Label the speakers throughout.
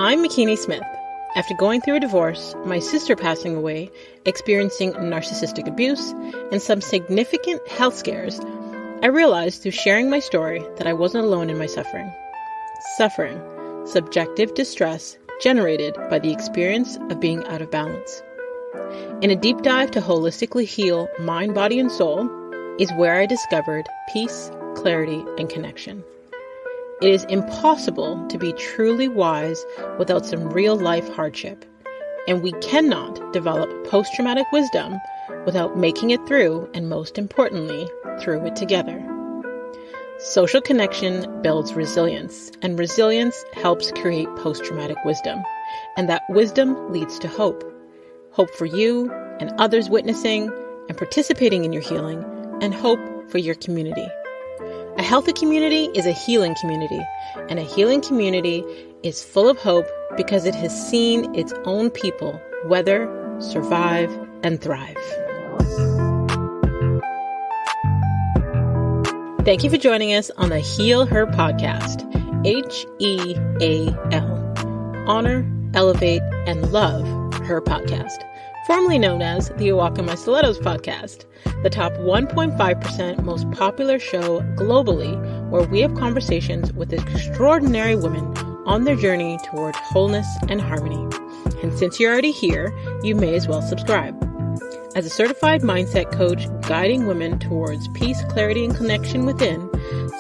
Speaker 1: I'm McKinney Smith. After going through a divorce, my sister passing away, experiencing narcissistic abuse, and some significant health scares, I realized through sharing my story that I wasn't alone in my suffering. Suffering, subjective distress generated by the experience of being out of balance. In a deep dive to holistically heal mind, body, and soul is where I discovered peace, clarity, and connection. It is impossible to be truly wise without some real-life hardship, and we cannot develop post-traumatic wisdom without making it through, and most importantly, through it together. Social connection builds resilience, and resilience helps create post-traumatic wisdom, and that wisdom leads to hope. Hope for you and others witnessing and participating in your healing, and hope for your community. A healthy community is a healing community, and a healing community is full of hope because it has seen its own people weather, survive, and thrive. Thank you for joining us on the Heal Her podcast, HEAL, Honor, Elevate, and Love Her podcast, formerly known as the Walk in My Stilettos podcast, the top 1.5% most popular show globally, where we have conversations with extraordinary women on their journey toward wholeness and harmony. And since you're already here, you may as well subscribe. As a certified mindset coach guiding women towards peace, clarity, and connection within,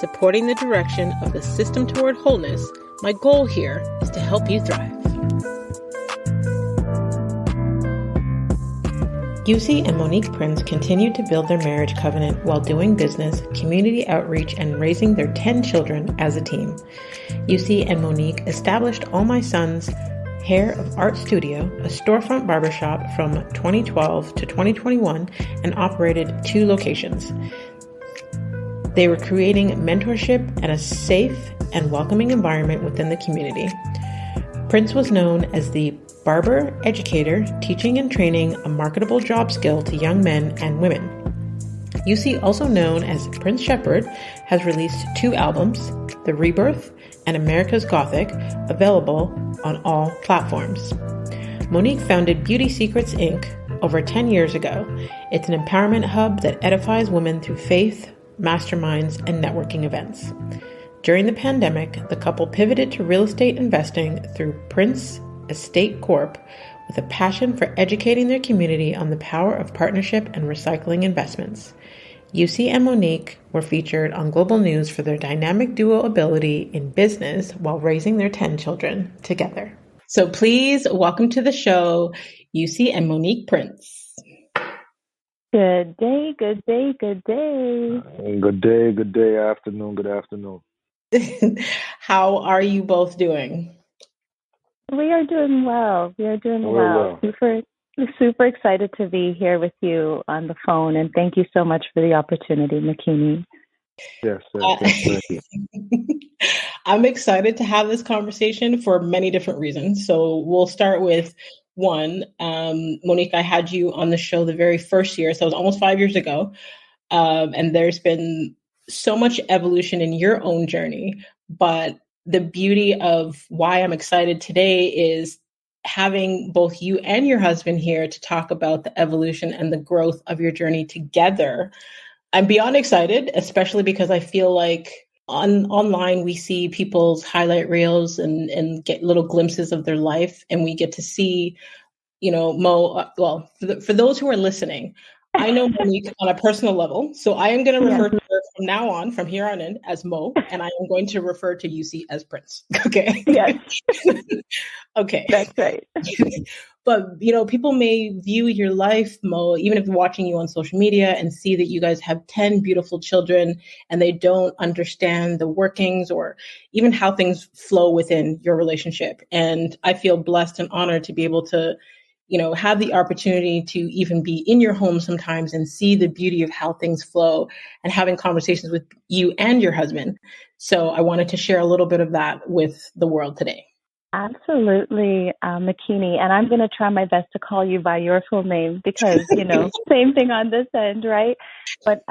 Speaker 1: supporting the direction of the system toward wholeness, my goal here is to help you thrive. Eusie and Monique Prince continued to build their marriage covenant while doing business, community outreach, and raising their 10 children as a team. Eusie and Monique established All My Son's Hair of Art Studio, a storefront barbershop from 2012 to 2021, and operated 2 locations. They were creating mentorship and a safe and welcoming environment within the community. Prince was known as the barber, educator, teaching and training a marketable job skill to young men and women. Eusie, also known as Prince Shepherd, has released 2 albums, The Rebirth and America's Gothic, available on all platforms. Monique founded Beauty Seekrets Inc. over 10 years ago. It's an empowerment hub that edifies women through faith, masterminds, and networking events. During the pandemic, the couple pivoted to real estate investing through Prince Estate Corp, with a passion for educating their community on the power of partnership and recycling investments. Eusi and Monique were featured on Global News for their dynamic duo ability in business while raising their 10 children together. So please welcome to the show, Eusi and Monique Prince.
Speaker 2: Good day, good day, good day.
Speaker 3: Good day, afternoon, good afternoon.
Speaker 1: How are you both doing?
Speaker 2: We are doing well. Super excited to be here with you on the phone, and thank you so much for the opportunity, McKinney.
Speaker 3: Yes, thank you.
Speaker 1: I'm excited to have this conversation for many different reasons. So we'll start with one. Monique, I had you on the show the very first year, so it was almost 5 years ago, and there's been so much evolution in your own journey, but the beauty of why I'm excited today is having both you and your husband here to talk about the evolution and the growth of your journey together. I'm beyond excited, especially because I feel like online we see people's highlight reels and get little glimpses of their life, and we get to see, Mo. For those who are listening, I know Monique on a personal level, so I am going to refer to her from here on in as Mo, and I am going to refer to Eusie as Prince. Okay.
Speaker 2: Yes.
Speaker 1: Okay.
Speaker 2: That's right.
Speaker 1: But, people may view your life, Mo, even if they're watching you on social media and see that you guys have 10 beautiful children and they don't understand the workings or even how things flow within your relationship. And I feel blessed and honored to be able to have the opportunity to even be in your home sometimes and see the beauty of how things flow and having conversations with you and your husband. So I wanted to share a little bit of that with the world today.
Speaker 2: Absolutely, McKinney. And I'm going to try my best to call you by your full name because, same thing on this end, right? But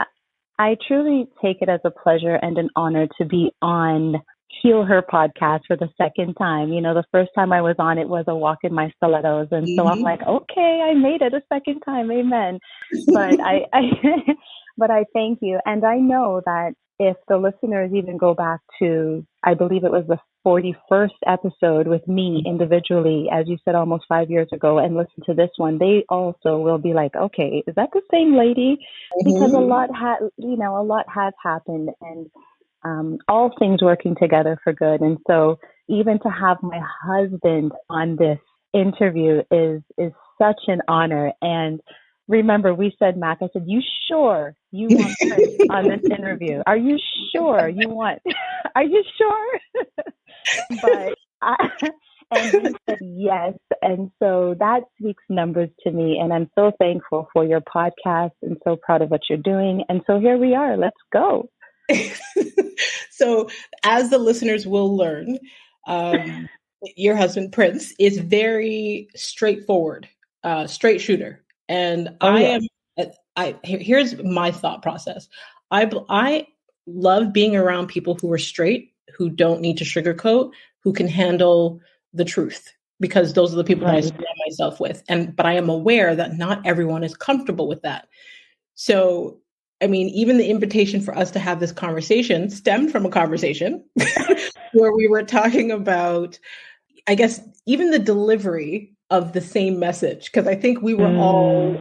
Speaker 2: I truly take it as a pleasure and an honor to be on heal her podcast for the second time. The first time I was on it was a walk in my stilettos. And so I'm like, okay, I made it a second time. Amen. But but I thank you. And I know that if the listeners even go back to, I believe it was the 41st episode with me individually, as you said, almost 5 years ago, and listen to this one, they also will be like, okay, is that the same lady? Because a lot has happened, and all things working together for good. And so even to have my husband on this interview is such an honor. And remember, we said, Mac, I said, you sure you want Prince on this interview? Are you sure you want? Are you sure? And he said yes. And so that speaks numbers to me. And I'm so thankful for your podcast and so proud of what you're doing. And so here we are. Let's go.
Speaker 1: So as the listeners will learn, your husband, Prince, is very straightforward, straight shooter. And here's my thought process. I love being around people who are straight, who don't need to sugarcoat, who can handle the truth, because those are the people that I surround myself with. But I am aware that not everyone is comfortable with that. So, I mean, even the invitation for us to have this conversation stemmed from a conversation where we were talking about, I guess, even the delivery of the same message. Because I think we were all,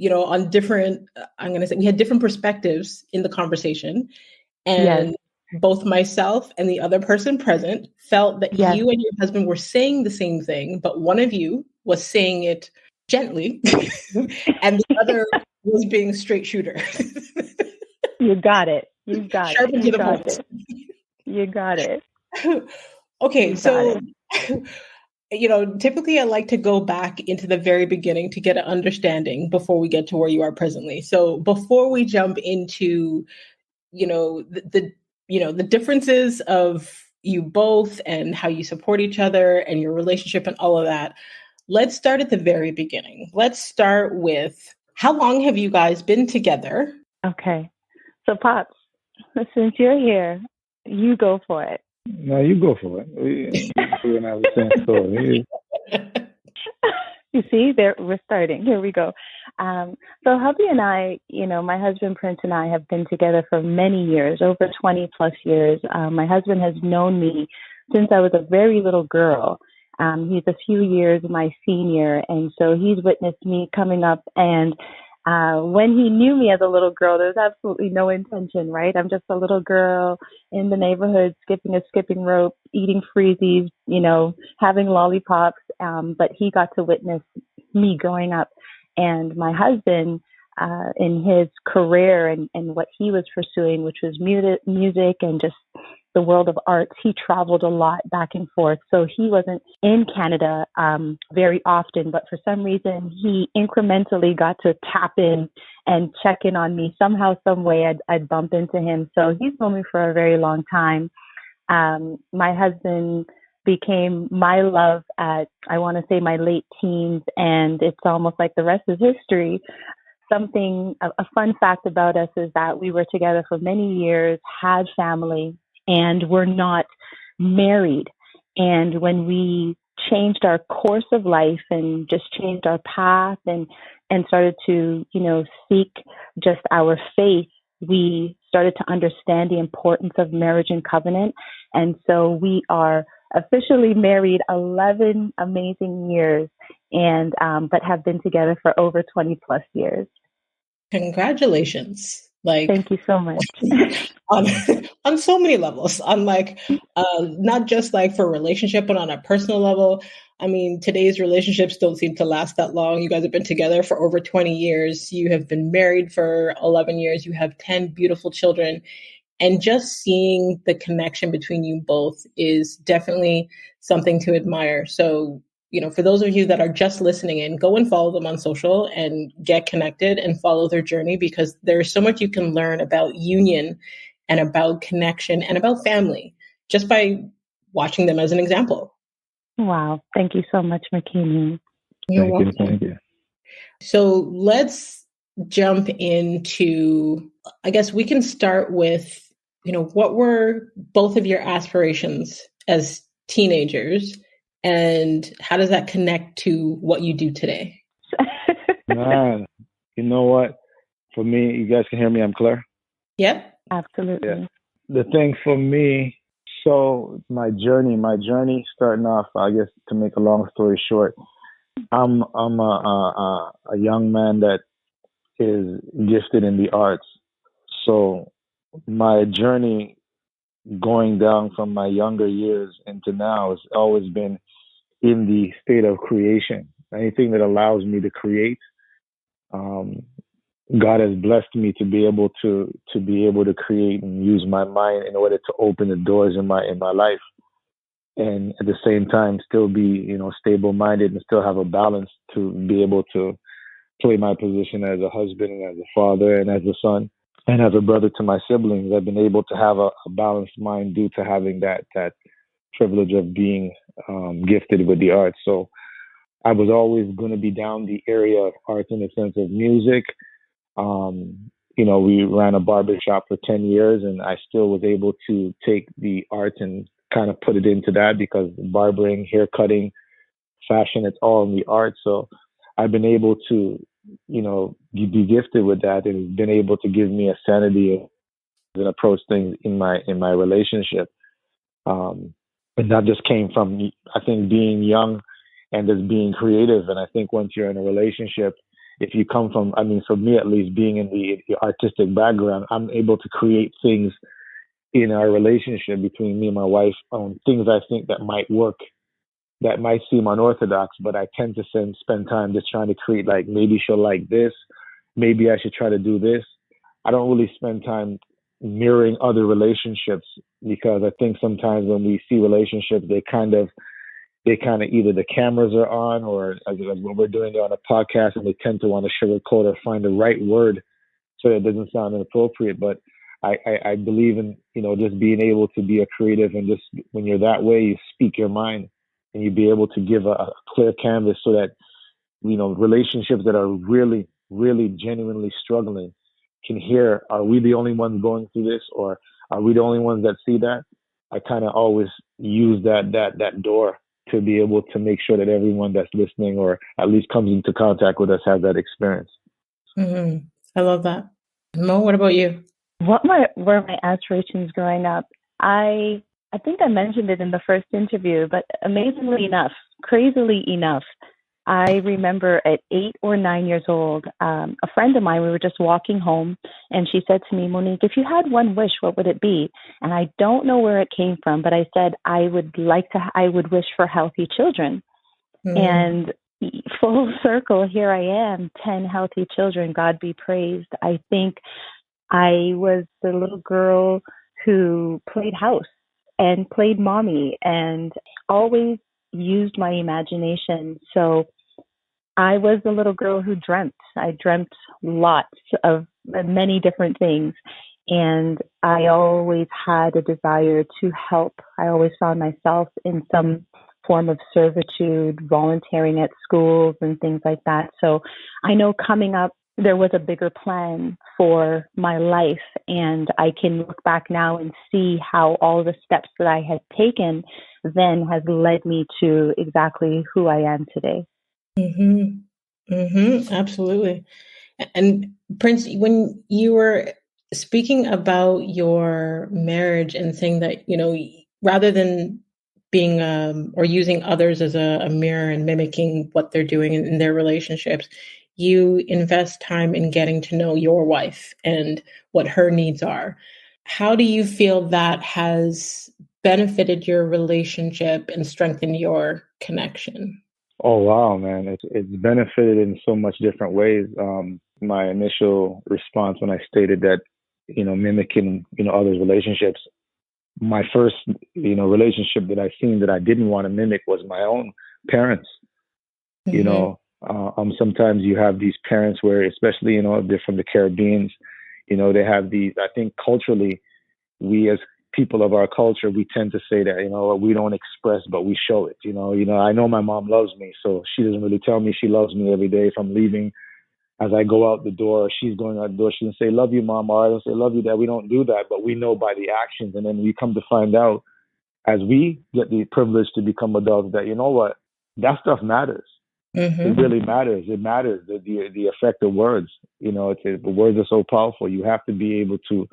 Speaker 1: on different, I'm going to say, we had different perspectives in the conversation. And both myself and the other person present felt that you and your husband were saying the same thing, but one of you was saying it gently and the other was being straight shooter.
Speaker 2: You got it. You got
Speaker 1: Sharpen
Speaker 2: it.
Speaker 1: to the point.
Speaker 2: You got it.
Speaker 1: Okay, so typically I like to go back into the very beginning to get an understanding before we get to where you are presently. So before we jump into, the differences of you both and how you support each other and your relationship and all of that, let's start at the very beginning. Let's start with, how long have you guys been together?
Speaker 2: Okay. So Pops, since you're here, you go for it.
Speaker 3: No, you go for it. We're going to have the same story.
Speaker 2: You see, we're starting. Here we go. So hubby and I, my husband Prince and I have been together for many years, over 20 plus years. My husband has known me since I was a very little girl. He's a few years my senior, and so he's witnessed me coming up. And when he knew me as a little girl, there's absolutely no intention, right? I'm just a little girl in the neighborhood, skipping a skipping rope, eating freezies, having lollipops. But he got to witness me growing up. And my husband, in his career and what he was pursuing, which was music and just the world of arts, he traveled a lot back and forth. So he wasn't in Canada very often, but for some reason he incrementally got to tap in and check in on me. Somehow, some way I'd bump into him. So he's known me for a very long time. My husband became my love at, I want to say, my late teens, and it's almost like the rest is history. A fun fact about us is that we were together for many years, had family, and were not married. And when we changed our course of life and just changed our path and started to, seek just our faith, we started to understand the importance of marriage and covenant. And so we are officially married 11 amazing years, and but have been together for over 20 plus years.
Speaker 1: Congratulations.
Speaker 2: Thank you so much.
Speaker 1: on so many levels, on not just for a relationship, but on a personal level. I mean, today's relationships don't seem to last that long. You guys have been together for over 20 years. You have been married for 11 years. You have 10 beautiful children. And just seeing the connection between you both is definitely something to admire. So, for those of you that are just listening in, go and follow them on social and get connected and follow their journey, because there's so much you can learn about union and about connection and about family just by watching them as an example.
Speaker 2: Wow. Thank you so much, McKinney.
Speaker 3: Thank you.
Speaker 1: So let's jump into, I guess we can start with what were both of your aspirations as teenagers, and how does that connect to what you do today?
Speaker 3: Man, you know what? For me, you guys can hear me. I'm clear.
Speaker 1: Yep.
Speaker 2: Absolutely.
Speaker 3: Yeah. The thing for me, so my journey starting off, I guess to make a long story short, I'm a young man that is gifted in the arts. So my journey going down from my younger years into now has always been in the state of creation. Anything that allows me to create, um, God has blessed me to be able to create and use my mind in order to open the doors in my life, and at the same time still be stable minded and still have a balance to be able to play my position as a husband and as a father and as a son and as a brother to my siblings. I've been able to have a balanced mind due to having that privilege of being gifted with the arts. So I was always going to be down the area of art in the sense of music. We ran a barbershop for 10 years, and I still was able to take the art and kind of put it into that, because barbering, hair cutting, fashion, it's all in the art. So I've been able to, be gifted with that, and it's been able to give me a sanity and approach things in my relationship. And that just came from, I think, being young and just being creative. And I think once you're in a relationship, if you come from, for me at least, being in the artistic background, I'm able to create things in our relationship between me and my wife, things I think that might work, that might seem unorthodox, but I tend to spend time just trying to create, like, maybe she'll like this, maybe I should try to do this. I don't really spend time mirroring other relationships, because I think sometimes when we see relationships, they kind of either the cameras are on, or as when we're doing it on a podcast, and they tend to want to sugarcoat or find the right word so it doesn't sound inappropriate. But I believe in, just being able to be a creative, and just when you're that way, you speak your mind and you be able to give a clear canvas so that, relationships that are really, really genuinely struggling can hear, are we the only ones going through this, or are we the only ones that see that? I kind of always use that door to be able to make sure that everyone that's listening, or at least comes into contact with us, has that experience.
Speaker 1: Mm-hmm. I love that. Mo, what about you?
Speaker 2: What were my aspirations growing up? I think I mentioned it in the first interview, but amazingly enough, crazily enough, I remember at 8 or 9 years old, a friend of mine, we were just walking home, and she said to me, "Monique, if you had one wish, what would it be?" And I don't know where it came from, but I said, I would wish for healthy children. Mm-hmm. And full circle, here I am, 10 healthy children, God be praised. I think I was the little girl who played house and played mommy and always used my imagination. So I was the little girl who dreamt. I dreamt lots of many different things. And I always had a desire to help. I always found myself in some form of servitude, volunteering at schools and things like that. So I know coming up, there was a bigger plan for my life, and I can look back now and see how all the steps that I had taken then has led me to exactly who I am today.
Speaker 1: Mm-hmm. Mm-hmm. Absolutely. And Prince, when you were speaking about your marriage and saying that, rather than being or using others as a mirror and mimicking what they're doing in their relationships, you invest time in getting to know your wife and what her needs are. How do you feel that has benefited your relationship and strengthened your connection?
Speaker 3: Oh, wow, man. It's benefited in so much different ways. My initial response when I stated that, mimicking, others' relationships, my first, relationship that I seen that I didn't want to mimic was my own parents. Mm-hmm. Sometimes you have these parents where, especially, they're from the Caribbean, they have these, I think culturally, we as people of our culture, we tend to say that, we don't express, but we show it. I know my mom loves me, so she doesn't really tell me she loves me every day if I'm leaving as I go out the door, or she's going out the door, she can say, "Love you, Mom," or I don't say, "Love you, Dad." We don't do that, but we know by the actions. And then we come to find out as we get the privilege to become adults that, you know what, that stuff matters.
Speaker 1: Mm-hmm.
Speaker 3: It really matters. It matters, the effect of words. You know, the words are so powerful. You have to be able to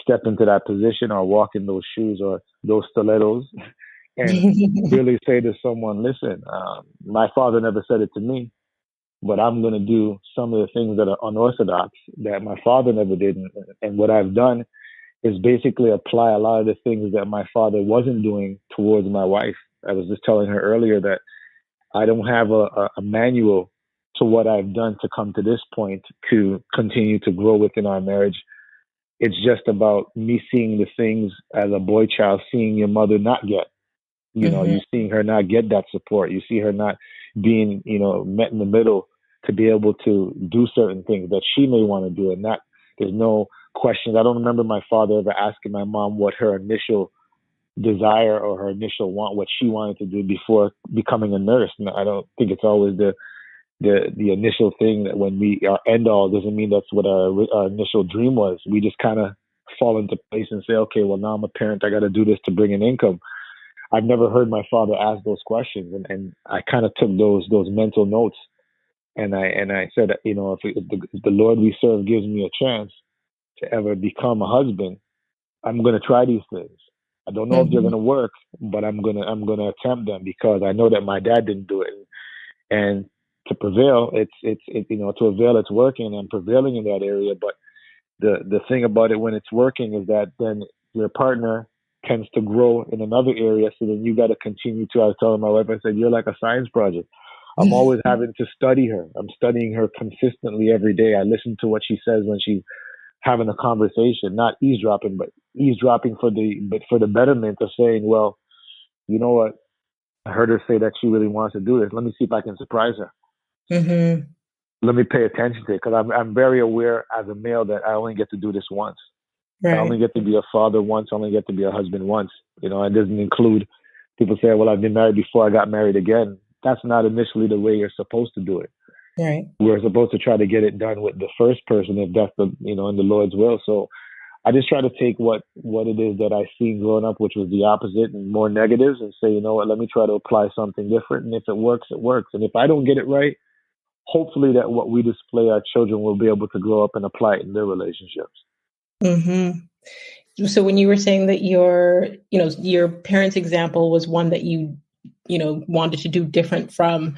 Speaker 3: step into that position or walk in those shoes or those stilettos and really say to someone, listen, my father never said it to me, but I'm going to do some of the things that are unorthodox that my father never did. And what I've done is basically apply a lot of the things that my father wasn't doing towards my wife. I was just telling her earlier that I don't have a manual to what I've done to come to this point to continue to grow within our marriage. It's just about me seeing the things as a boy child, seeing your mother not get. You know, you seeing her not get that support. You see her not being, met in the middle to be able to do certain things that she may want to do. And that there's no questions. I don't remember my father ever asking my mom what her initial desire or her initial want, what she wanted to do before becoming a nurse. And I don't think it's always the initial thing that when we our end all doesn't mean that's what our initial dream was. We just kind of fall into place and say, okay, well, now I'm a parent. I got to do this to bring in income. I've never heard my father ask those questions, and I kind of took those mental notes, and I said, if the Lord we serve gives me a chance to ever become a husband, I'm going to try these things. I don't know if they're going to work, but I'm going to attempt them because I know that my dad didn't do it, and to prevail, to avail, it's working. I'm prevailing in that area, but the thing about it when it's working is that then your partner tends to grow in another area. So then you got to continue to, I was telling my wife, I said, you're like a science project. I'm always having to study her. I'm studying her consistently every day. I listen to what she says when she's having a conversation, not eavesdropping, but eavesdropping for the betterment of saying, well, you know what? I heard her say that she really wants to do this. Let me see if I can surprise her. Let me pay attention to it because I'm very aware as a male that I only get to do this once. Right. I only get to be a father once. I only get to be a husband once. It doesn't include people say, well, I've been married before I got married again. That's not initially the way you're supposed to do it.
Speaker 1: Right.
Speaker 3: We're supposed to try to get it done with the first person if that's in the Lord's will. So I just try to take what it is that I seen growing up, which was the opposite and more negatives, and say, you know what, let me try to apply something different. And if it works, it works. And if I don't get it right, hopefully that what we display, our children will be able to grow up and apply it in their relationships.
Speaker 1: So when you were saying that your parents' example was one that you wanted to do different from,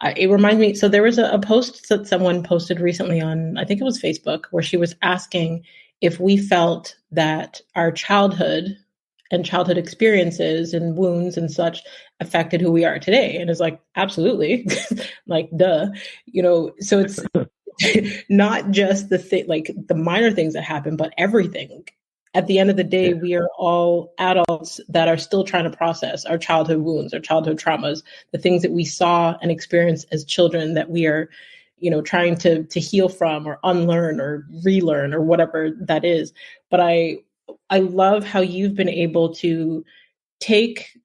Speaker 1: it reminds me. So there was a post that someone posted recently on, I think it was Facebook, where she was asking if we felt that our childhood and childhood experiences and wounds and such affected who we are today. And it's like, absolutely, like, duh, so it's not just the minor things that happen, but everything. At the end of the day, we are all adults that are still trying to process our childhood wounds, our childhood traumas, the things that we saw and experienced as children that we are, trying to heal from or unlearn or relearn or whatever that is. But I love how you've been able to take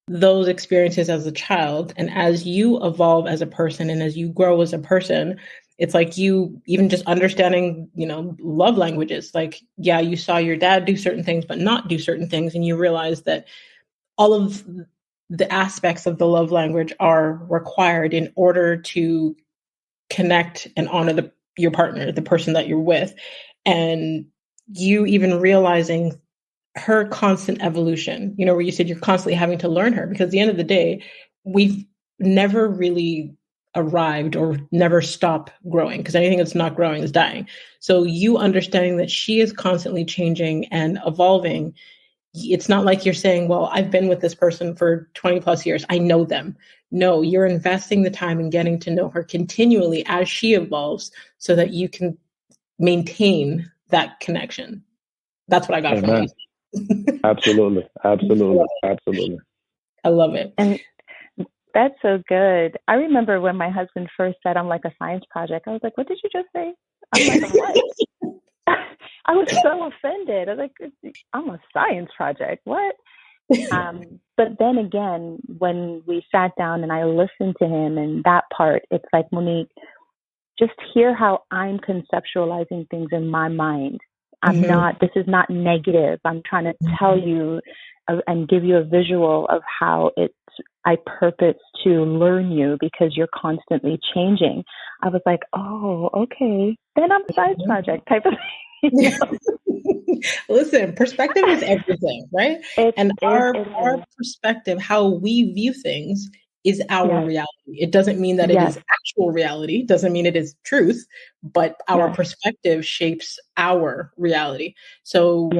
Speaker 1: those experiences as a child, and as you evolve as a person and as you grow as a person, it's like you even just understanding, love languages. Like, yeah, you saw your dad do certain things, but not do certain things. And you realize that all of the aspects of the love language are required in order to connect and honor your partner, the person that you're with. And you even realizing her constant evolution, where you said you're constantly having to learn her, because at the end of the day, we've never really arrived or never stop growing, because anything that's not growing is dying. So you understanding that she is constantly changing and evolving. It's not like you're saying, well, I've been with this person for 20 plus years, I know them. No, you're investing the time in getting to know her continually as she evolves so that you can maintain that connection. That's what I got from you.
Speaker 3: Absolutely.
Speaker 1: I love it.
Speaker 2: And that's so good. I remember when my husband first said, I'm like a science project. I was like, what did you just say? I'm like, what? I was so offended. I was like, I'm a science project. What? But then again, when we sat down and I listened to him and that part, it's like, Monique, just hear how I'm conceptualizing things in my mind. This is not negative. I'm trying to tell you and give you a visual of how I purpose to learn you because you're constantly changing. I was like, oh, okay. Then I'm a side project type of thing.
Speaker 1: Listen, perspective is everything, right? Our perspective, how we view things, is our reality. It doesn't mean that it is actual reality, doesn't mean it is truth, but our perspective shapes our reality. So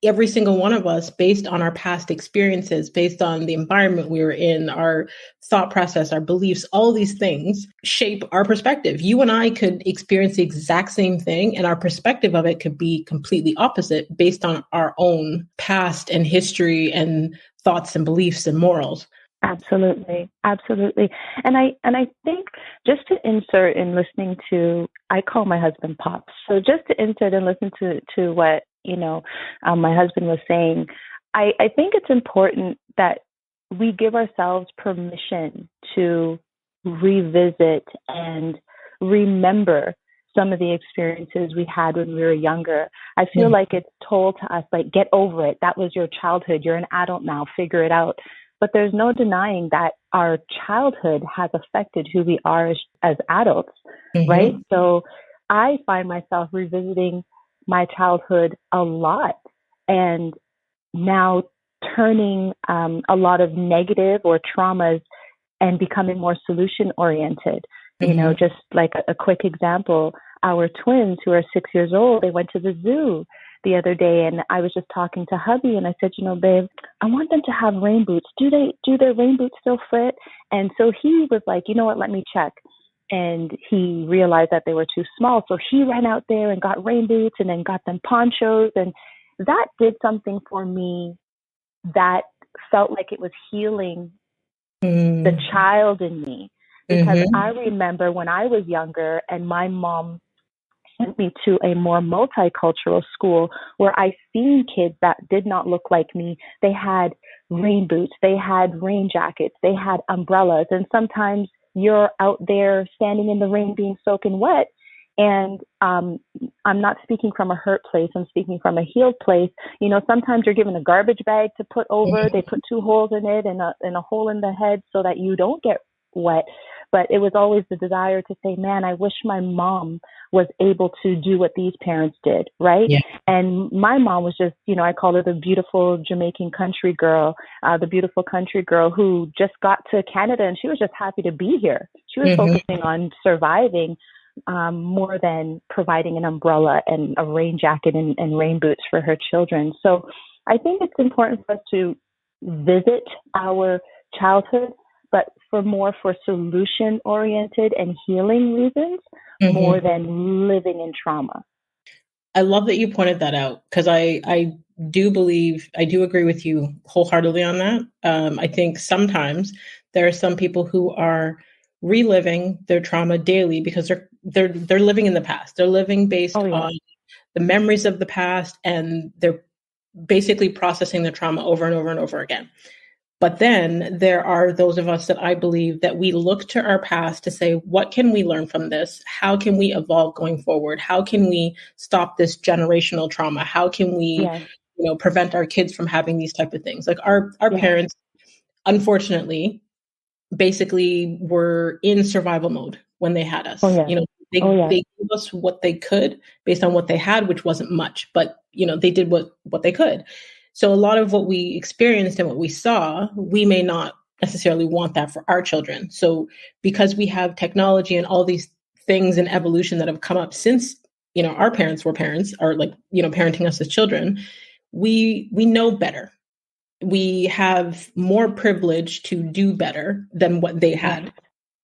Speaker 1: every single one of us, based on our past experiences, based on the environment we were in, our thought process, our beliefs, all these things shape our perspective. You and I could experience the exact same thing, and our perspective of it could be completely opposite based on our own past and history and thoughts and beliefs and morals.
Speaker 2: Absolutely. Absolutely. And I think just to insert in listening to, I call my husband Pops. So just to insert and listen to what, my husband was saying, I think it's important that we give ourselves permission to revisit and remember some of the experiences we had when we were younger. I feel like it's told to us, like, get over it. That was your childhood. You're an adult now. Figure it out. But there's no denying that our childhood has affected who we are as adults, right? So I find myself revisiting my childhood a lot and now turning a lot of negative or traumas and becoming more solution oriented. Just like a quick example, our twins who are 6 years old, they went to the zoo the other day, and I was just talking to hubby, and I said, babe, I want them to have rain boots. Do their rain boots still fit? And so he was like, you know what, let me check. And he realized that they were too small. So he ran out there and got rain boots and then got them ponchos. And that did something for me that felt like it was healing the child in me. Because I remember when I was younger and my mom sent me to a more multicultural school where I seen kids that did not look like me. They had rain boots, they had rain jackets, they had umbrellas. And sometimes you're out there standing in the rain being soaking wet. And I'm not speaking from a hurt place. I'm speaking from a healed place. Sometimes you're given a garbage bag to put over. They put 2 holes in it and a hole in the head so that you don't get wet. But it was always the desire to say, man, I wish my mom was able to do what these parents did, right? Yeah. And my mom was just, I call her the beautiful Jamaican country girl, who just got to Canada and she was just happy to be here. She was focusing on surviving more than providing an umbrella and a rain jacket and rain boots for her children. So I think it's important for us to visit our childhood, but for solution-oriented and healing reasons more than living in trauma.
Speaker 1: I love that you pointed that out because I do agree with you wholeheartedly on that. I think sometimes there are some people who are reliving their trauma daily because they're living in the past. They're living based on the memories of the past, and they're basically processing the trauma over and over and over again. But then there are those of us that I believe that we look to our past to say, what can we learn from this? How can we evolve going forward? How can we stop this generational trauma? How can we, prevent our kids from having these type of things? Like our parents, unfortunately, basically were in survival mode when they had us. They gave us what they could based on what they had, which wasn't much, but they did what they could. So a lot of what we experienced and what we saw, we may not necessarily want that for our children. So because we have technology and all these things in evolution that have come up since, our parents were parents, or parenting us as children, we know better. We have more privilege to do better than what they had.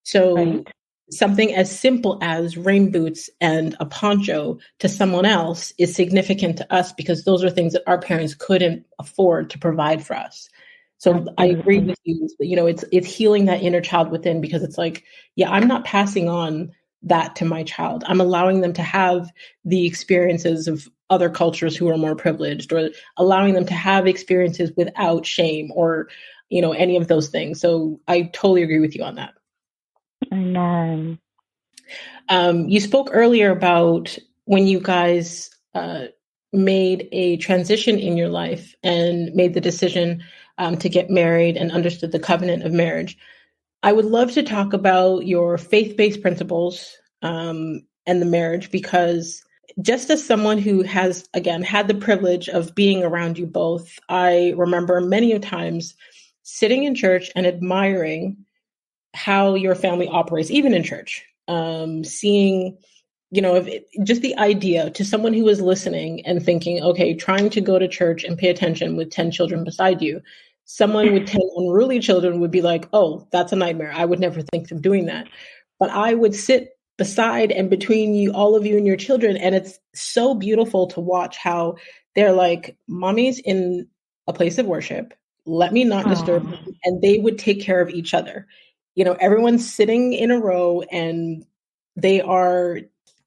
Speaker 1: So something as simple as rain boots and a poncho to someone else is significant to us because those are things that our parents couldn't afford to provide for us. So I agree with you. It's healing that inner child within, because it's like, I'm not passing on that to my child. I'm allowing them to have the experiences of other cultures who are more privileged, or allowing them to have experiences without shame or, any of those things. So I totally agree with you on that.
Speaker 2: Amen.
Speaker 1: You spoke earlier about when you guys made a transition in your life and made the decision to get married and understood the covenant of marriage. I would love to talk about your faith-based principles and the marriage, because just as someone who has, again, had the privilege of being around you both, I remember many times sitting in church and admiring how your family operates, even in church, seeing, just the idea to someone who is listening and thinking, okay, trying to go to church and pay attention with 10 children beside you. Someone with 10 unruly children would be like, oh, that's a nightmare. I would never think of doing that. But I would sit beside and between you, all of you and your children. And it's so beautiful to watch how they're like, mommy's in a place of worship. Let me not disturb them. And they would take care of each other. Everyone's sitting in a row and they are,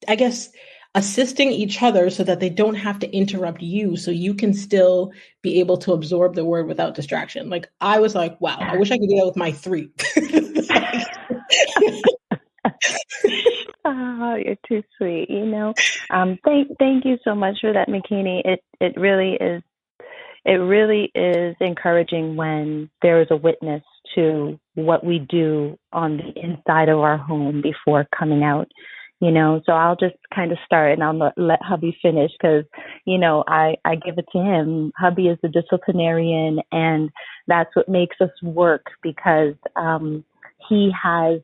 Speaker 1: I guess, assisting each other so that they don't have to interrupt you, so you can still be able to absorb the word without distraction. Like, I was like, wow, I wish I could do that with my 3.
Speaker 2: Oh, you're too sweet. Thank you so much for that, McKinney. It really is encouraging when there is a witness to what we do on the inside of our home before coming out. So I'll just kind of start and I'll let hubby finish because, I give it to him. Hubby is the disciplinarian, and that's what makes us work, because he has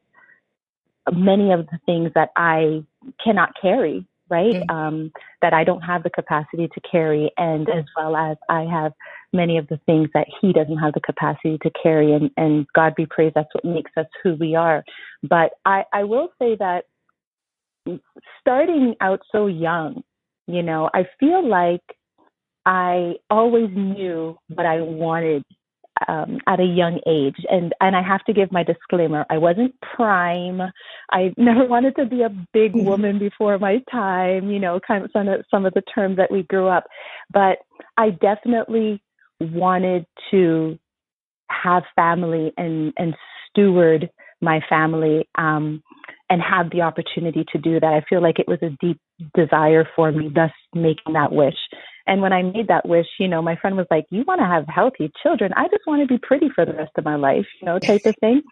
Speaker 2: many of the things that I cannot carry, right?
Speaker 1: Mm-hmm.
Speaker 2: That I don't have the capacity to carry, and as well as I have many of the things that he doesn't have the capacity to carry, and God be praised, that's what makes us who we are. But I will say that starting out so young, I feel like I always knew what I wanted at a young age. And I have to give my disclaimer. I wasn't prime. I never wanted to be a big woman before my time, kind of some of the terms that we grew up. But I definitely wanted to have family and steward my family and have the opportunity to do that. I feel like it was a deep desire for me, thus making that wish. And when I made that wish, my friend was like, you want to have healthy children? I just want to be pretty for the rest of my life, type of thing.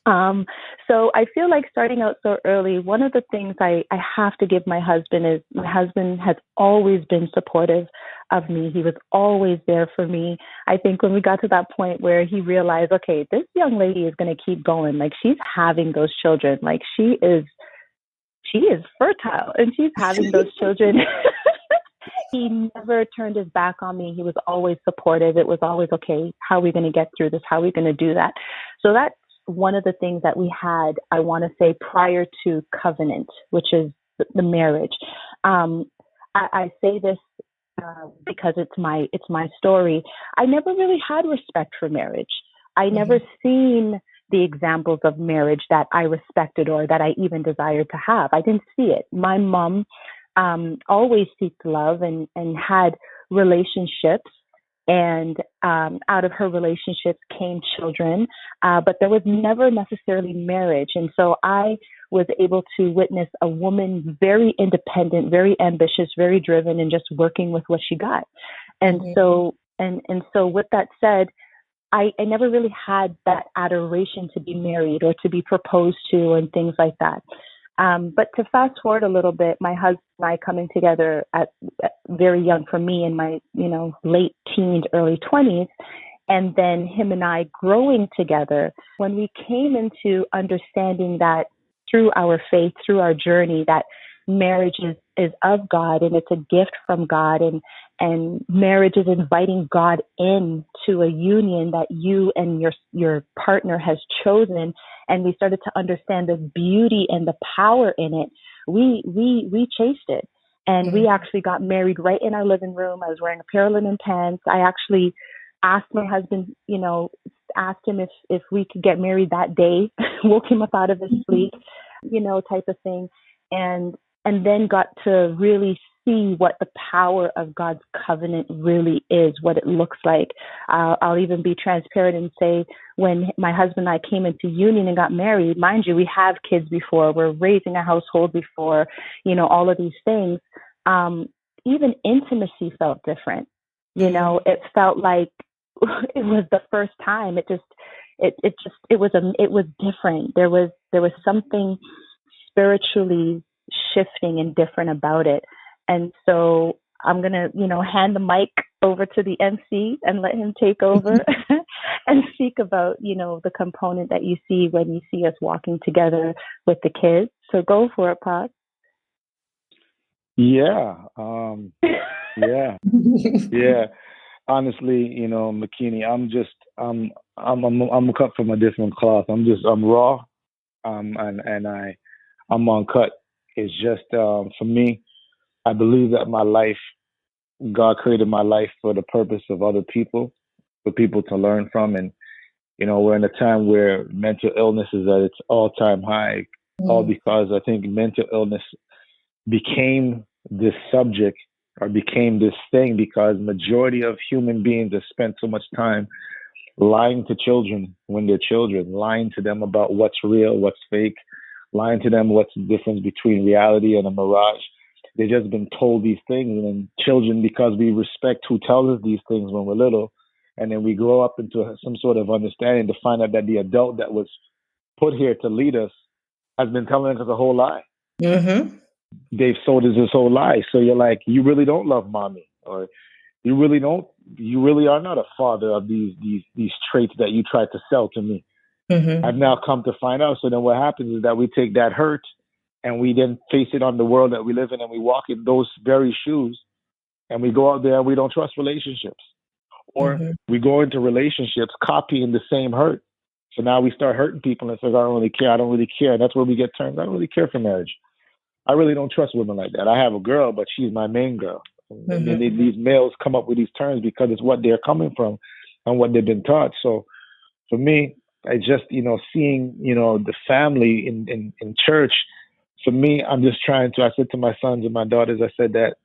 Speaker 2: So I feel like starting out so early, one of the things I have to give my husband is my husband has always been supportive of me. He was always there for me. I think when we got to that point where he realized, okay, this young lady is going to keep going. Like, she's having those children. Like, she is fertile and she's having those children. He never turned his back on me. He was always supportive. It was always, okay, how are we going to get through this? How are we going to do that? So that's one of the things that we had, I want to say, prior to covenant, which is the marriage. I say this because it's my story. I never really had respect for marriage. I never seen the examples of marriage that I respected or that I even desired to have. I didn't see it. My mom always seeked love and had relationships, and out of her relationships came children, but there was never necessarily marriage. And so I was able to witness a woman very independent, very ambitious, very driven, and just working with what she got. And so with that said, I never really had that adoration to be married or to be proposed to and things like that. But to fast forward a little bit, my husband and I coming together at very young for me in my, late teens, early 20s, and then him and I growing together, when we came into understanding that through our faith, through our journey, that marriage is of God and it's a gift from God, and marriage is inviting God into a union that you and your partner has chosen. And we started to understand the beauty and the power in it. We chased it, and we actually got married right in our living room. I was wearing a pair of linen pants. I actually asked my husband, asked him if we could get married that day, woke him up out of his sleep, type of thing. And then got to really see what the power of God's covenant really is, what it looks like. I'll even be transparent and say, when my husband and I came into union and got married, mind you, we have kids before, we're raising a household before, all of these things. Even intimacy felt different. It felt like it was the first time. It was different. There was something spiritually shifting and different about it. And so I'm going to, hand the mic over to the MC and let him take over and speak about, the component that you see when you see us walking together with the kids. So go for it, Pop.
Speaker 3: Yeah. Yeah. Honestly, McKinney, I'm cut from a different cloth. I'm raw. I'm uncut. It's just, for me, I believe that my life, God created my life for the purpose of other people, for people to learn from. And, we're in a time where mental illness is at its all-time high, all because I think mental illness became this subject or became this thing because majority of human beings have spent so much time lying to children when they're children, lying to them about what's real, what's fake, lying to them what's the difference between reality and a mirage. They've just been told these things, and children, because we respect who tells us these things when we're little, and then we grow up into some sort of understanding to find out that the adult that was put here to lead us has been telling us a whole lie.
Speaker 1: Mm-hmm.
Speaker 3: They've sold us this whole lie. So you're like, you really don't love mommy, or you really are not a father of these traits that you tried to sell to me. Mm-hmm. I've now come to find out. So then what happens is that we take that hurt and we then face it on the world that we live in, and we walk in those very shoes, and we go out there and we don't trust relationships, or we go into relationships copying the same hurt. So now we start hurting people and say, I don't really care. And that's where we get turned. I don't really care for marriage. I really don't trust women like that. I have a girl, but she's my main girl. And then these males come up with these terms because it's what they're coming from and what they've been taught. So for me, I just, seeing, the family in church, for me, I said to my sons and my daughters, I said that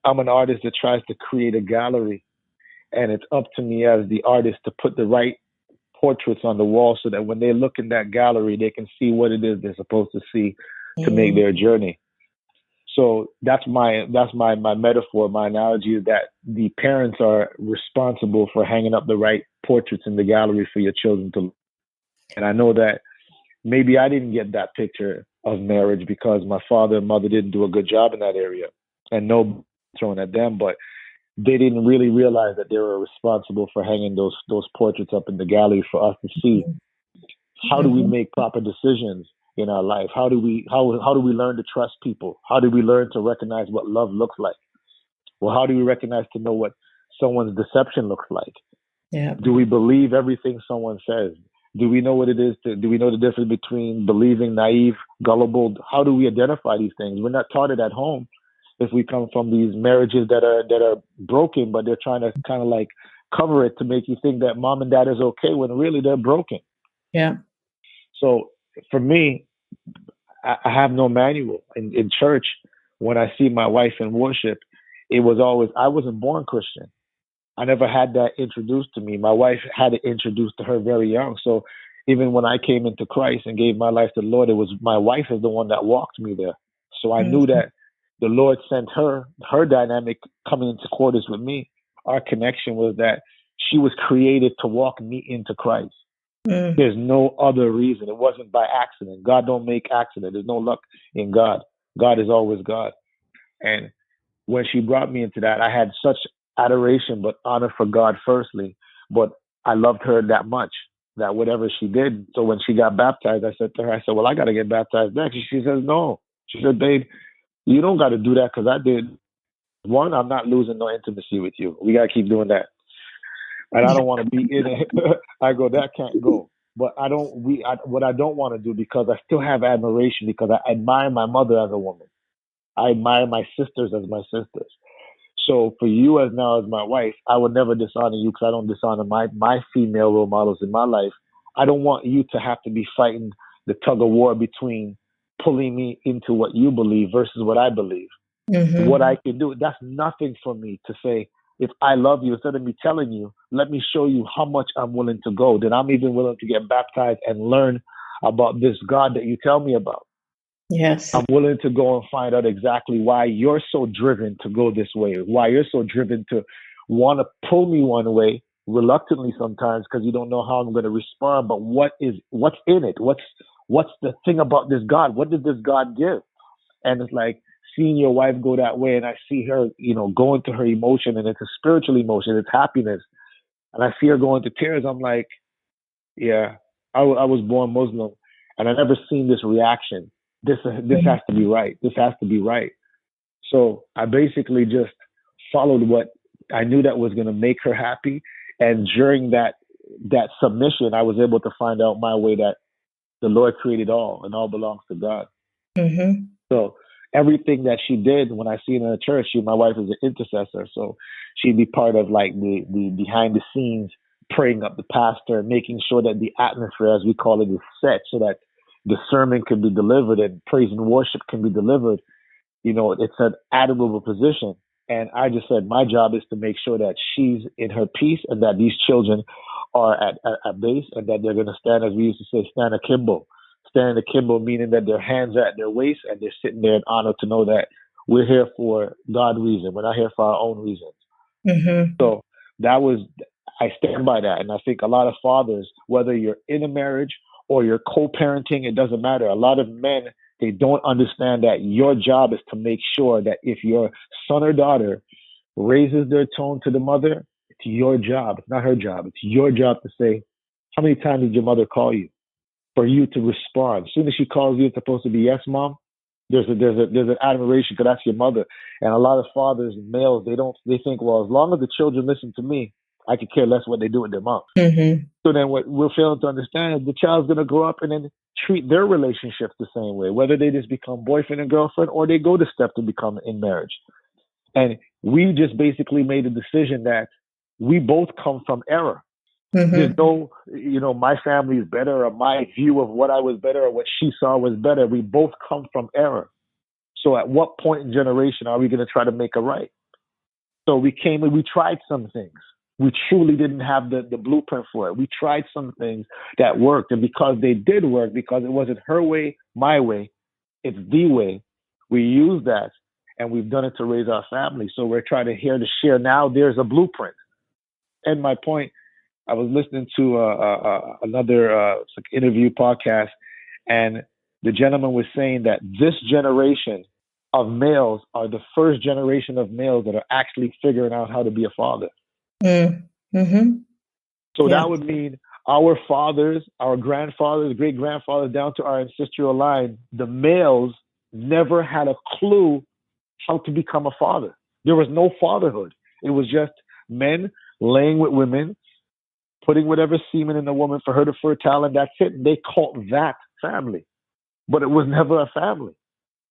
Speaker 3: I'm an artist that tries to create a gallery, and it's up to me as the artist to put the right portraits on the wall so that when they look in that gallery, they can see what it is they're supposed to see to make their journey. So that's my metaphor. My analogy is that the parents are responsible for hanging up the right portraits in the gallery for your children to look. And I know that maybe I didn't get that picture of marriage because my father and mother didn't do a good job in that area, and no throwing at them, but they didn't really realize that they were responsible for hanging those portraits up in the gallery for us to see. How do we make proper decisions in our life? How do we learn to trust people? How do we learn to recognize what love looks like? Well, how do we recognize to know what someone's deception looks like? Yeah. Do we believe everything someone says? Do we know what it is do we know the difference between believing, naive, gullible? How do we identify these things? We're not taught it at home. If we come from these marriages that are broken, but they're trying to kind of like cover it to make you think that mom and dad is okay when really they're broken. Yeah. So for me, I have no manual. In church, when I see my wife in worship, it was always, I wasn't born Christian. I never had that introduced to me. My wife had it introduced to her very young. So even when I came into Christ and gave my life to the Lord, it was my wife is the one that walked me there. So I knew that the Lord sent her dynamic coming into quarters with me. Our connection was that she was created to walk me into Christ. There's no other reason. It wasn't by accident. God don't make accident. There's no luck in God. God is always God. And when she brought me into that, I had such adoration, but honor for God firstly. But I loved her that much that whatever she did. So when she got baptized, I said to her, well, I got to get baptized next. She says, no. She said, babe, you don't got to do that because I did. One, I'm not losing no intimacy with you. We got to keep doing that. And I don't want to be in it. I go, that can't go. But what I don't want to do, because I still have admiration, because I admire my mother as a woman. I admire my sisters as my sisters. So for you as my wife, I would never dishonor you because I don't dishonor my female role models in my life. I don't want you to have to be fighting the tug of war between pulling me into what you believe versus what I believe. what I can do. That's nothing for me to say, if I love you, instead of me telling you, let me show you how much I'm willing to go. Then I'm even willing to get baptized and learn about this God that you tell me about.
Speaker 1: Yes.
Speaker 3: I'm willing to go and find out exactly why you're so driven to go this way, why you're so driven to want to pull me one way, reluctantly sometimes, because you don't know how I'm going to respond. But what's in it? What's the thing about this God? What did this God give? And it's like seeing your wife go that way, and I see her, go into her emotion, and it's a spiritual emotion, it's happiness, and I see her go into tears. I'm like, yeah, I was born Muslim, and I never seen this reaction. This has to be right. This has to be right. So I basically just followed what I knew that was going to make her happy, and during that submission, I was able to find out my way, that the Lord created all, and all belongs to God.
Speaker 1: Mm-hmm.
Speaker 3: So everything that she did, when I see her in the church, my wife is an intercessor. So she'd be part of like the behind the scenes, praying up the pastor, making sure that the atmosphere, as we call it, is set so that the sermon can be delivered and praise and worship can be delivered. It's an admirable position. And I just said, my job is to make sure that she's in her peace, and that these children are at base, and that they're going to stand, as we used to say, stand akimbo. Stand akimbo, meaning that their hands are at their waist, and they're sitting there in honor to know that we're here for God's reason. We're not here for our own reasons.
Speaker 1: Mm-hmm.
Speaker 3: So I stand by that. And I think a lot of fathers, whether you're in a marriage or you're co-parenting, it doesn't matter. A lot of men, they don't understand that your job is to make sure that if your son or daughter raises their tone to the mother, it's your job. It's not her job. It's your job to say, how many times did your mother call you? For you to respond. As soon as she calls you, it's supposed to be, yes, mom. There's an admiration, because that's your mother. And a lot of fathers, males, they think, well, as long as the children listen to me, I could care less what they do with their mom.
Speaker 1: Mm-hmm.
Speaker 3: So then what we're failing to understand is the child's going to grow up and then treat their relationships the same way, whether they just become boyfriend and girlfriend or they go the step to become in marriage. And we just basically made a decision that we both come from error. Mm-hmm. There's no, my family is better, or my view of what I was better, or what she saw was better. We both come from error. So at what point in generation are we going to try to make it right? So we came and we tried some things. We truly didn't have the blueprint for it. We tried some things that worked. And because they did work, because it wasn't her way, my way, it's the way, we used that, and we've done it to raise our family. So we're trying to share now. There's a blueprint. And my point, I was listening to another interview podcast, and the gentleman was saying that this generation of males are the first generation of males that are actually figuring out how to be a father.
Speaker 1: Mm-hmm.
Speaker 3: So that would mean our fathers, our grandfathers, great-grandfathers, down to our ancestral line, the males never had a clue how to become a father. There was no fatherhood. It was just men laying with women, putting whatever semen in the woman for her to fertile, and that's it. And they called that family. But it was never a family.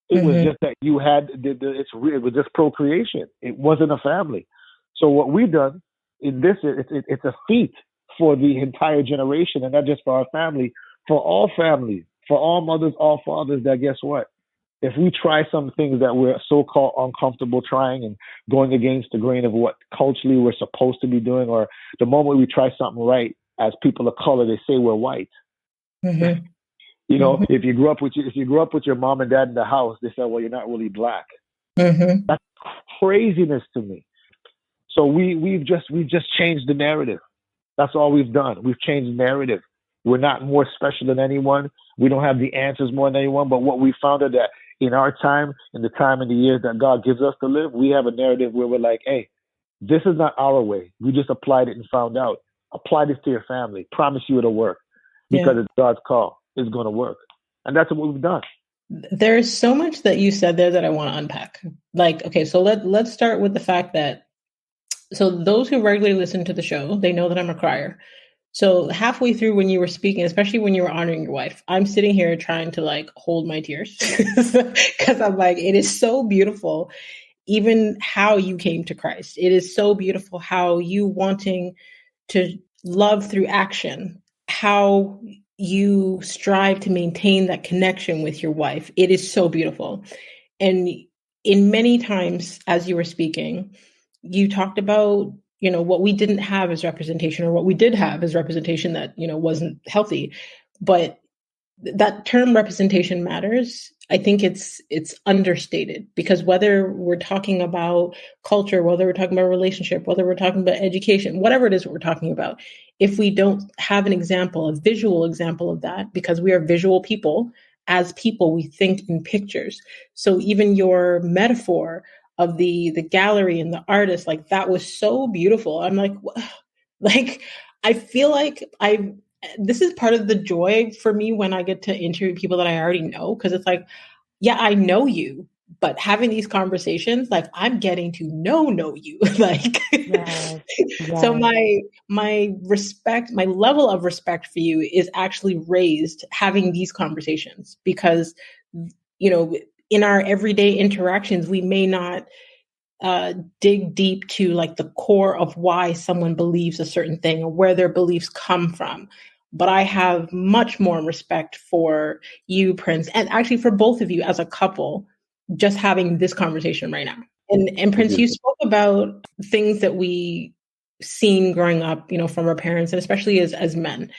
Speaker 3: It was just that you had, it was just procreation. It wasn't a family. So what we've done in this, it's a feat for the entire generation, and not just for our family, for all families, for all mothers, all fathers, that guess what? If we try some things that we're so-called uncomfortable trying and going against the grain of what culturally we're supposed to be doing, or the moment we try something right, as people of color, they say we're white.
Speaker 1: Mm-hmm.
Speaker 3: If you grew up with your mom and dad in the house, they say, well, you're not really black.
Speaker 1: Mm-hmm.
Speaker 3: That's craziness to me. So we've just changed the narrative. That's all we've done. We've changed the narrative. We're not more special than anyone. We don't have the answers more than anyone. But what we found is that in our time, in the time and the years that God gives us to live, we have a narrative where we're like, hey, this is not our way. We just applied it and found out. Apply this to your family. Promise you it'll work. Because it's God's call. It's going to work. And that's what we've done.
Speaker 1: There's so much that you said there that I want to unpack. Like, okay, so let's start with the fact that, so those who regularly listen to the show, they know that I'm a crier. So halfway through when you were speaking, especially when you were honoring your wife, I'm sitting here trying to like hold my tears because I'm like, it is so beautiful, even how you came to Christ. It is so beautiful how you wanting to love through action, how you strive to maintain that connection with your wife. It is so beautiful. And in many times as you were speaking, you talked about, what we didn't have as representation, or what we did have as representation that, wasn't healthy. But that term representation matters. I think it's understated, because whether we're talking about culture, whether we're talking about relationship, whether we're talking about education, whatever it is we're talking about, if we don't have an example, a visual example of that, because we are visual people, as people, we think in pictures. So even your metaphor of the gallery and the artist, like, that was so beautiful. I'm like, like, I feel like this is part of the joy for me when I get to interview people that I already know, because it's like, yeah, I know you, but having these conversations, like, I'm getting to know you. Like,
Speaker 2: Yes,
Speaker 1: so
Speaker 2: yes.
Speaker 1: my respect, my level of respect for you is actually raised having these conversations, because, in our everyday interactions, we may not dig deep to, like, the core of why someone believes a certain thing or where their beliefs come from. But I have much more respect for you, Prince, and actually for both of you as a couple, just having this conversation right now. And Prince, you spoke about things that we seen growing up, from our parents, and especially as men.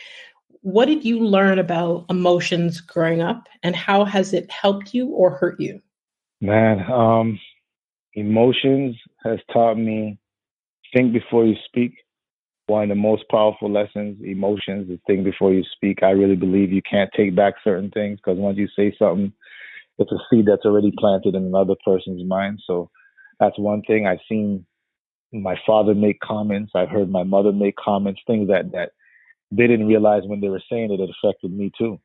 Speaker 1: What did you learn about emotions growing up, and how has it helped you or hurt you?
Speaker 3: Man, emotions has taught me think before you speak. One of the most powerful lessons, emotions, is think before you speak. I really believe you can't take back certain things, because once you say something, it's a seed that's already planted in another person's mind. So that's one thing. I've seen my father make comments. I've heard my mother make comments, things that they didn't realize when they were saying it, it affected me too.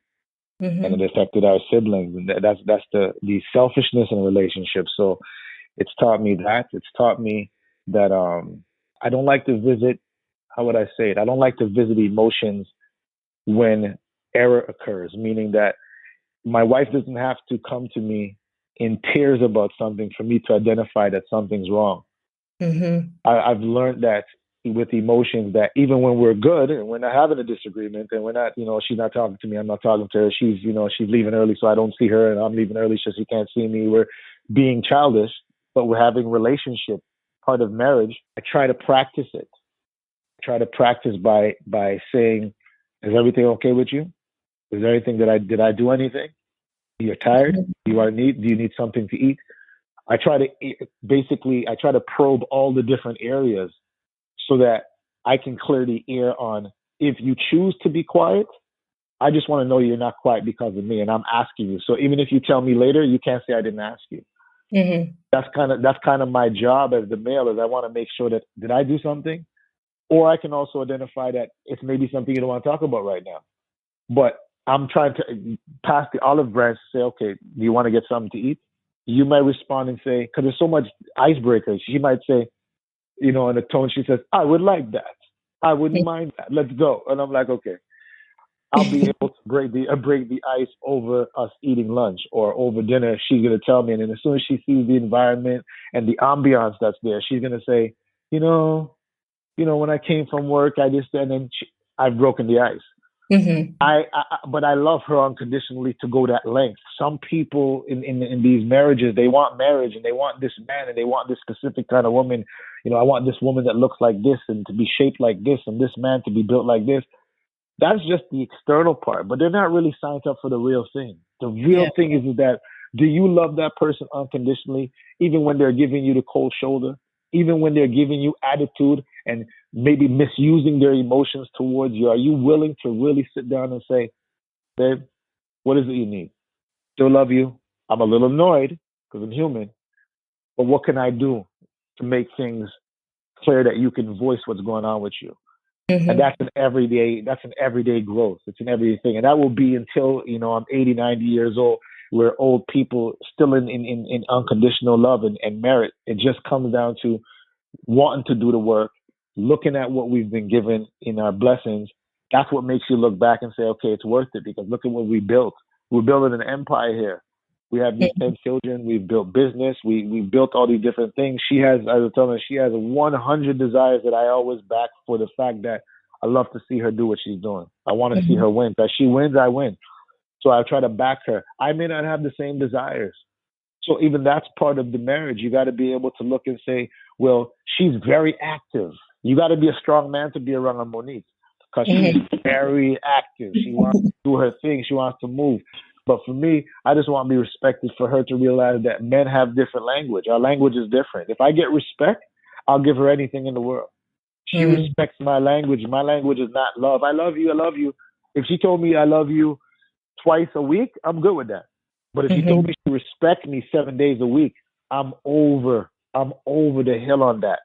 Speaker 3: And
Speaker 1: Mm-hmm.
Speaker 3: it affected our siblings. And that's the selfishness in relationships. So it's taught me that. It's taught me that I don't like to visit, how would I say it? I don't like to visit emotions when error occurs, meaning that my wife doesn't have to come to me in tears about something for me to identify that something's wrong.
Speaker 1: Mm-hmm.
Speaker 3: I've learned that with emotions, that even when we're good and we're not having a disagreement and we're not, she's not talking to me, I'm not talking to her, she's leaving early so I don't see her, and I'm leaving early so she can't see me. We're being childish, but we're having relationship, part of marriage. I try to practice it. I try to practice by saying, is everything okay with you? Is there anything did I do anything? You're tired? Do you need something to eat? I try to I try to probe all the different areas so that I can clear the air on, if you choose to be quiet, I just want to know you're not quiet because of me, and I'm asking you. So even if you tell me later, you can't say I didn't ask you.
Speaker 1: Mm-hmm.
Speaker 3: That's kind of my job as the male, is I want to make sure that, did I do something? Or I can also identify that it's maybe something you don't want to talk about right now. But I'm trying to pass the olive branch to say, okay, do you want to get something to eat? You might respond and say, because there's so much icebreakers. She might say, in a tone, she says, I would like that. I wouldn't mind that. Let's go. And I'm like, okay, I'll be able to break the ice over us eating lunch or over dinner. She's gonna tell me, and then as soon as she sees the environment and the ambiance that's there, she's gonna say, you know, when I came from work, I've broken the ice.
Speaker 1: Mm-hmm.
Speaker 3: But I love her unconditionally to go that length. Some people in these marriages, they want marriage and they want this man and they want this specific kind of woman. I want this woman that looks like this and to be shaped like this and this man to be built like this. That's just the external part, but they're not really signed up for the real thing. The real
Speaker 1: Yeah.
Speaker 3: thing is that, do you love that person unconditionally, even when they're giving you the cold shoulder, even when they're giving you attitude and maybe misusing their emotions towards you? Are you willing to really sit down and say, babe, what is it you need? Still love you. I'm a little annoyed because I'm human, but what can I do to make things clear that you can voice what's going on with you? And
Speaker 1: Mm-hmm.
Speaker 3: that's an everyday growth. It's an everyday thing. And that will be until, I'm 80, 90 years old. We're old people still in unconditional love and merit. It just comes down to wanting to do the work, looking at what we've been given in our blessings. That's what makes you look back and say, okay, it's worth it, because look at what we built. We're building an empire here. We have these 10 children. We've built business. We built all these different things. She has, I was telling her, she has 100 desires that I always back, for the fact that I love to see her do what she's doing. I want to see
Speaker 1: Mm-hmm.
Speaker 3: her win. As she wins, I win. So I try to back her. I may not have the same desires, So even that's part of the marriage. You got to be able to look and say, well, she's very active. You got to be a strong man to be around a Monique because she's very active. She wants to do her thing. She wants to move. But for me, I just want to be respected for her to realize that men have different language. Our language is different. If I get respect, I'll give her anything in the world. She respects my language. My language is not love. I love you. I love you. If she told me I love you twice a week, I'm good with that. But if she told me she respects me 7 days a week, I'm over the hill on that.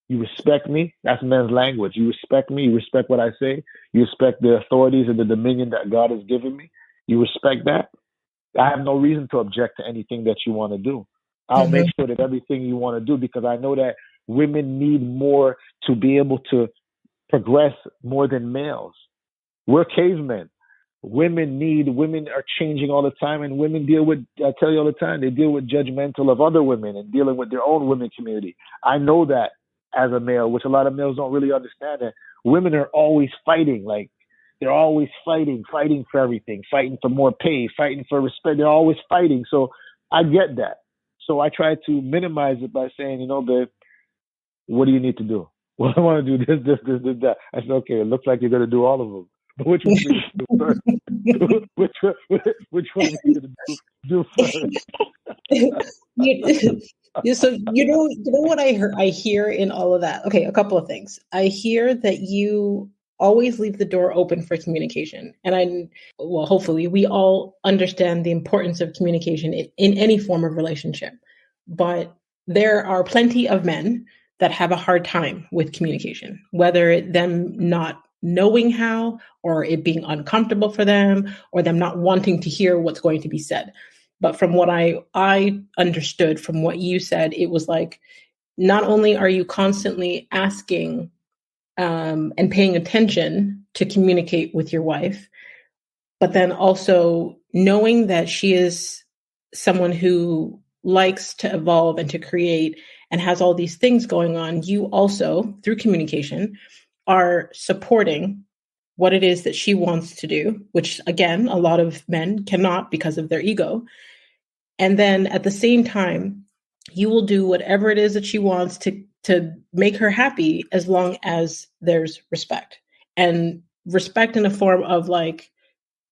Speaker 3: You respect me, that's men's language. You respect me, you respect what I say, you respect the authorities and the dominion that God has given me. You respect that. I have no reason to object to anything that you want to do. I'll make sure that everything you want to do, because I know that women need more to be able to progress more than males. We're cavemen. Women are changing all the time, and women I tell you all the time, they deal with judgmental of other women and dealing with their own women community. I know that as a male, which a lot of males don't really understand, that women are always fighting. Like, they're always fighting for everything, fighting for more pay, fighting for respect. They're always fighting. So I get that. So I try to minimize it by saying, babe, what do you need to do? Well, I want to do this, that. I said, okay, it looks like you're going to do all of them. But which one are you going to do first? which one are you going to do first?
Speaker 1: So you know what I hear in all of that. Okay, a couple of things. I hear that you always leave the door open for communication, and hopefully we all understand the importance of communication in any form of relationship. But there are plenty of men that have a hard time with communication, whether them not knowing how, or it being uncomfortable for them, or them not wanting to hear what's going to be said. But from what I understood from what you said, it was like, not only are you constantly asking and paying attention to communicate with your wife, but then also knowing that she is someone who likes to evolve and to create and has all these things going on. You also, through communication, are supporting what it is that she wants to do, which again, a lot of men cannot because of their ego. And then at the same time, you will do whatever it is that she wants to make her happy, as long as there's respect, and respect in a form of like,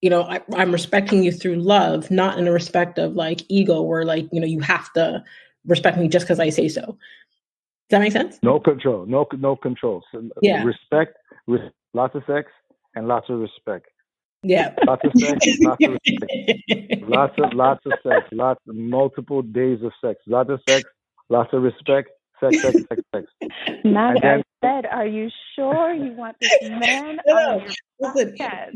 Speaker 1: I'm respecting you through love, not in a respect of like ego, where like, you have to respect me just because I say so. Does that make sense?
Speaker 3: No control. No control. So,
Speaker 1: yeah.
Speaker 3: Respect, lots of sex, and lots of respect.
Speaker 1: Yeah.
Speaker 3: Lots of sex, lots of respect. Lots of sex, multiple days of sex. Lots of sex, lots of respect. Sex.
Speaker 2: Not I said, are you sure you want this man on your podcast?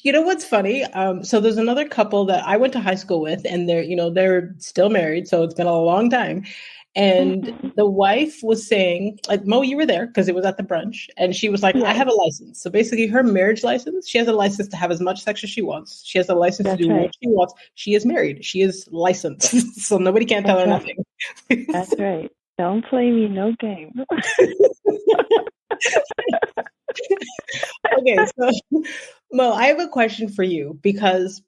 Speaker 1: You know what's funny? So there's another couple that I went to high school with, and they're still married, so it's been a long time. And the wife was saying, like, Mo, you were there because it was at the brunch. And she was like, I have a license. So basically her marriage license, she has a license to have as much sex as she wants. She has a license to do what she wants. She is married. She is licensed. So nobody can tell her nothing.
Speaker 2: That's right. Don't play me no game.
Speaker 1: Okay, so Mo, I have a question for you, because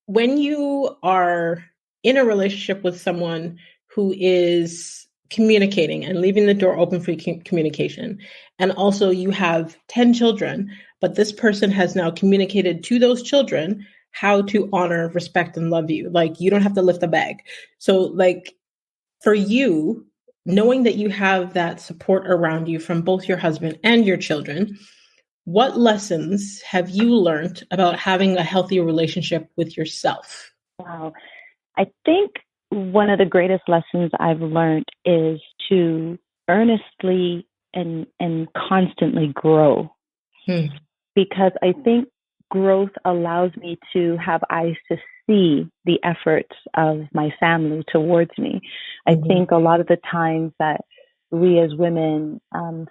Speaker 1: when you are in a relationship with someone who is communicating and leaving the door open for communication, and also you have 10 children, but this person has now communicated to those children how to honor, respect, and love you. Like, you don't have to lift a bag. So like, for you, knowing that you have that support around you from both your husband and your children, what lessons have you learned about having a healthy relationship with yourself?
Speaker 2: Wow. I think one of the greatest lessons I've learned is to earnestly and constantly grow. Because I think growth allows me to have eyes to see the efforts of my family towards me. I think a lot of the times that we as women,